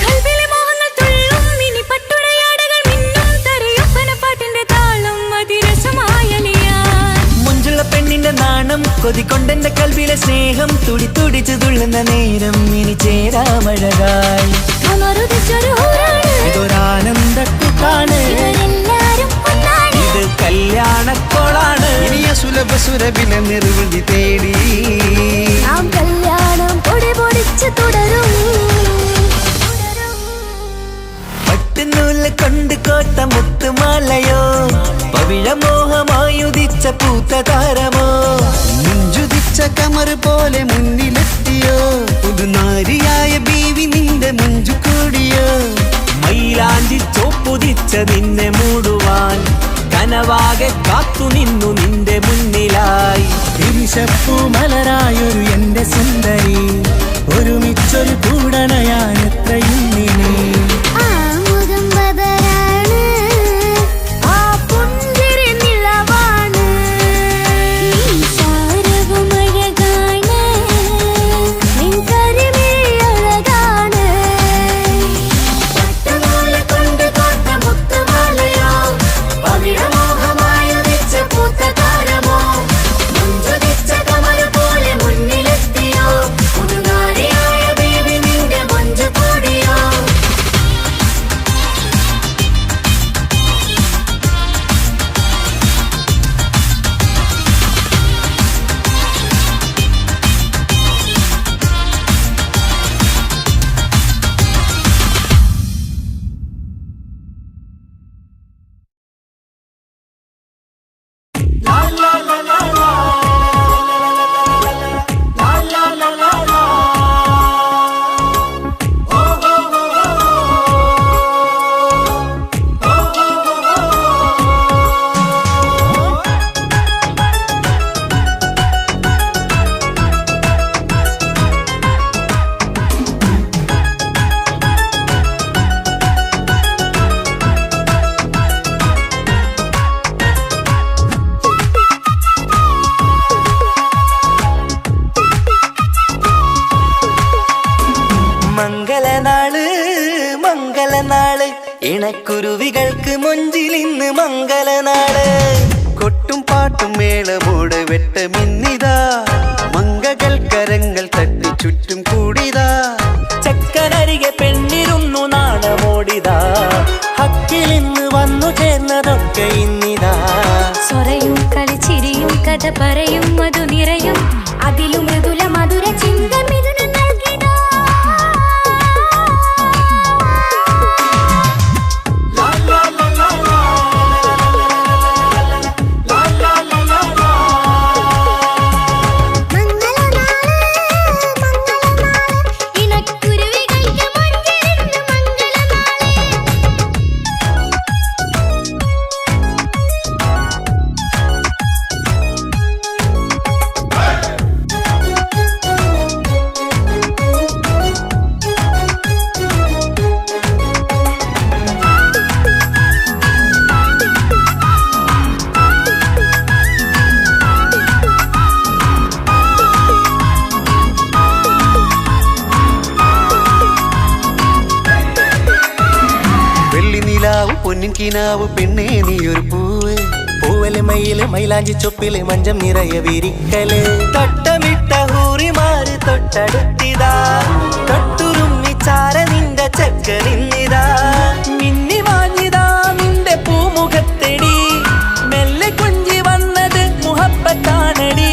[SPEAKER 5] കൽവിലെ മോഹങ്ങൾ തുള്ളും ഇനി പട്ടുടയാടകൾ മിന്നും തരയൊപ്പന പാട്ടിന്റെ താളം അതിരസമായലിയാൻ
[SPEAKER 6] മുഞ്ചുള്ള പെണ്ണിന്റെ നാണം കൊതിക്കൊണ്ടെന്റെ കൽവിലെ സ്നേഹം തുടി തുടിച്ചു തുള്ളുന്ന നേരം ഇനി ചേരാമഴകായി
[SPEAKER 5] കമറുദിച്ചൊരു ഹൂറാണ്
[SPEAKER 1] ഇതൊരാനന്ദക്കൂട്ടാണ്
[SPEAKER 5] ഇവരെല്ലാരും ഒന്നാണ്
[SPEAKER 6] ഇത് കല്യാണക്കോളാണ്
[SPEAKER 2] ഇനിയ സുലഭ സുരഭിലെ നിർവൃതി തേടി
[SPEAKER 5] നാം കല്യാണം പൊടി പൊടിച്ച് തുടരും
[SPEAKER 6] പട്ടുനൂല് കൊണ്ട് കോത്ത മുത്തുമാലയോ പവിഴമോഹമായുദിച്ച പൂത്ത താരമോ
[SPEAKER 2] മുഞ്ചുദിച്ച കമർ പോലെ മുന്നിലെത്തിയോ പുതുനാരിയായ ബീവി നിന്റെ മുഞ്ചു കൂടിയോ
[SPEAKER 6] മൈലാഞ്ചി ചോപ്പുദിച്ച നിന്നെ മൂടുവാൻ കനവാകെ കാത്തു നിന്നു നിന്റെ മുന്നിലായി
[SPEAKER 1] തിരിശപ്പൂ മലരായൊരു എന്റെ സുന്ദരി ഒരുമിച്ചൊരു കൂടണയാൻ എത്രയും നീ
[SPEAKER 5] ആ മുഖം ബദരാണ് ആ പുഞ്ചിരി നിലവാണ് നീ സാരവും അഴകാണ് നിൻ കരിമിഴി അഴകാണ് പട്ടുനൂല് കൊണ്ട് കോർത്ത മുത്തുമാലയോ പവിഴമോഹമായുദിച്ച പൂത്ത താരമോ മുഞ്ചുദിച്ച കമല പോലെ മുന്നിലെത്തിയോ പുതുനാരിയായ ബേബി നിന്റെ മുഞ്ചു കൂടിയോ
[SPEAKER 6] മംഗളനാള് ഇണക്കുരുവികൾക്ക് മൊഞ്ചിലിന്ന് മംഗളനാള്
[SPEAKER 2] കൊട്ടും പാട്ടും മേളമോട് വെട്ടമിന്നിതാ മംഗകൾ കരങ്ങൾ തട്ടി ചുറ്റും കൂടിതാ
[SPEAKER 6] ചക്കനരികെ പെണ്ണിരുന്നു നാണമോടിതാ
[SPEAKER 1] ഹക്കിലിന്ന് വന്നു ചേർന്നതൊക്കെ ഇന്നിതാ
[SPEAKER 5] സ്വറയും കളിച്ചിരിയും കഥ പറയും മധു നിറയും അതിലും മൃദുല മധുര ചിന്ത മിഥുനം നൽകിടാ
[SPEAKER 2] പൊന്നിൻ കിനാവ് പെണ്ണേ നീ ഒരു പൂവ്
[SPEAKER 1] പൂവല് മയില് മൈലാഞ്ചി ചൊപ്പില് മഞ്ചം നിറയെ വിരിക്കല്
[SPEAKER 6] തൊട്ടമിട്ട ഹൂറിമാര് തൊട്ടടുത്തിതാ തൊട്ടുരുമ്മിച്ചാര നിന്റെ ചക്കനിന്നിതാ മിന്നി വാങ്ങിതാ നിന്റെ പൂമുഖത്തെടി മെല്ലെ കുഞ്ചി വന്നത് മുഹബത്താണടി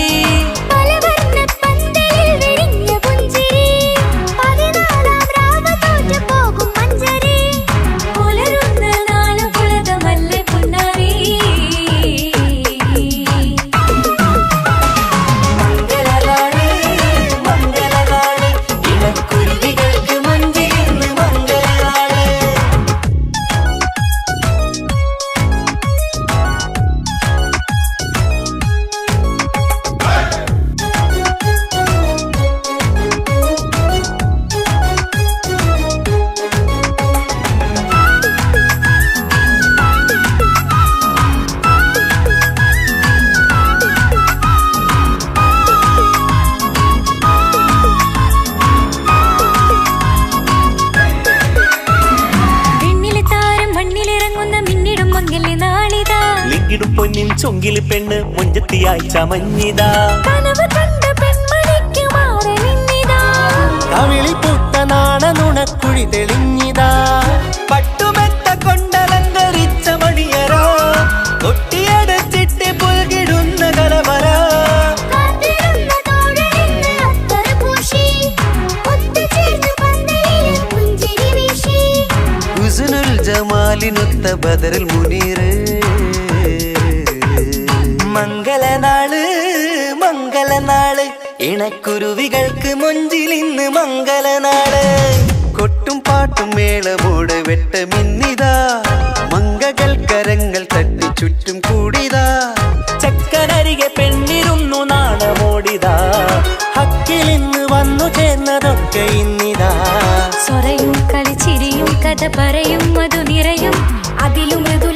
[SPEAKER 6] ിടും പൊന്നിൻ ചൊങ്കില് പെണ്ണ് മുഞ്ചത്തിയായി ചമഞ്ഞിതാ
[SPEAKER 1] കവിളിൽ പൂത്ത നാണ നുണക്കുഴി തെളിഞ്ഞിതാ
[SPEAKER 6] പട്ടുമെത്ത കൊണ്ടലങ്കരിച്ച മണിയറോ കൊട്ടിയടച്ചിട്ട് പുൽകിടുന്ന കലവറ
[SPEAKER 2] ഹുസ്നുൽ ജമാലിനൊത്ത ബദറിൽ മുനീറ്
[SPEAKER 6] മംഗളനാള് മംഗളനാള് ഇണക്കുരുവികൾക്ക് മൊഞ്ചിലിന്ന് മംഗളനാള്
[SPEAKER 2] കൊട്ടും പാട്ടും മേളമോട് വെട്ടമിന്നിതാ മംഗകൾ കരങ്ങൾ തട്ടി ചുറ്റും കൂടിതാ
[SPEAKER 6] ചക്കനരികെ പെണ്ണിരുന്നു നാണമോടിതാ
[SPEAKER 1] ഹക്കിലിന്ന് വന്നു ചേർന്നതൊക്കെ ഇന്നിതാ
[SPEAKER 5] സ്വറയും കളിച്ചിരിയും കഥ പറയും മധു നിറയും അതിലും മൃദു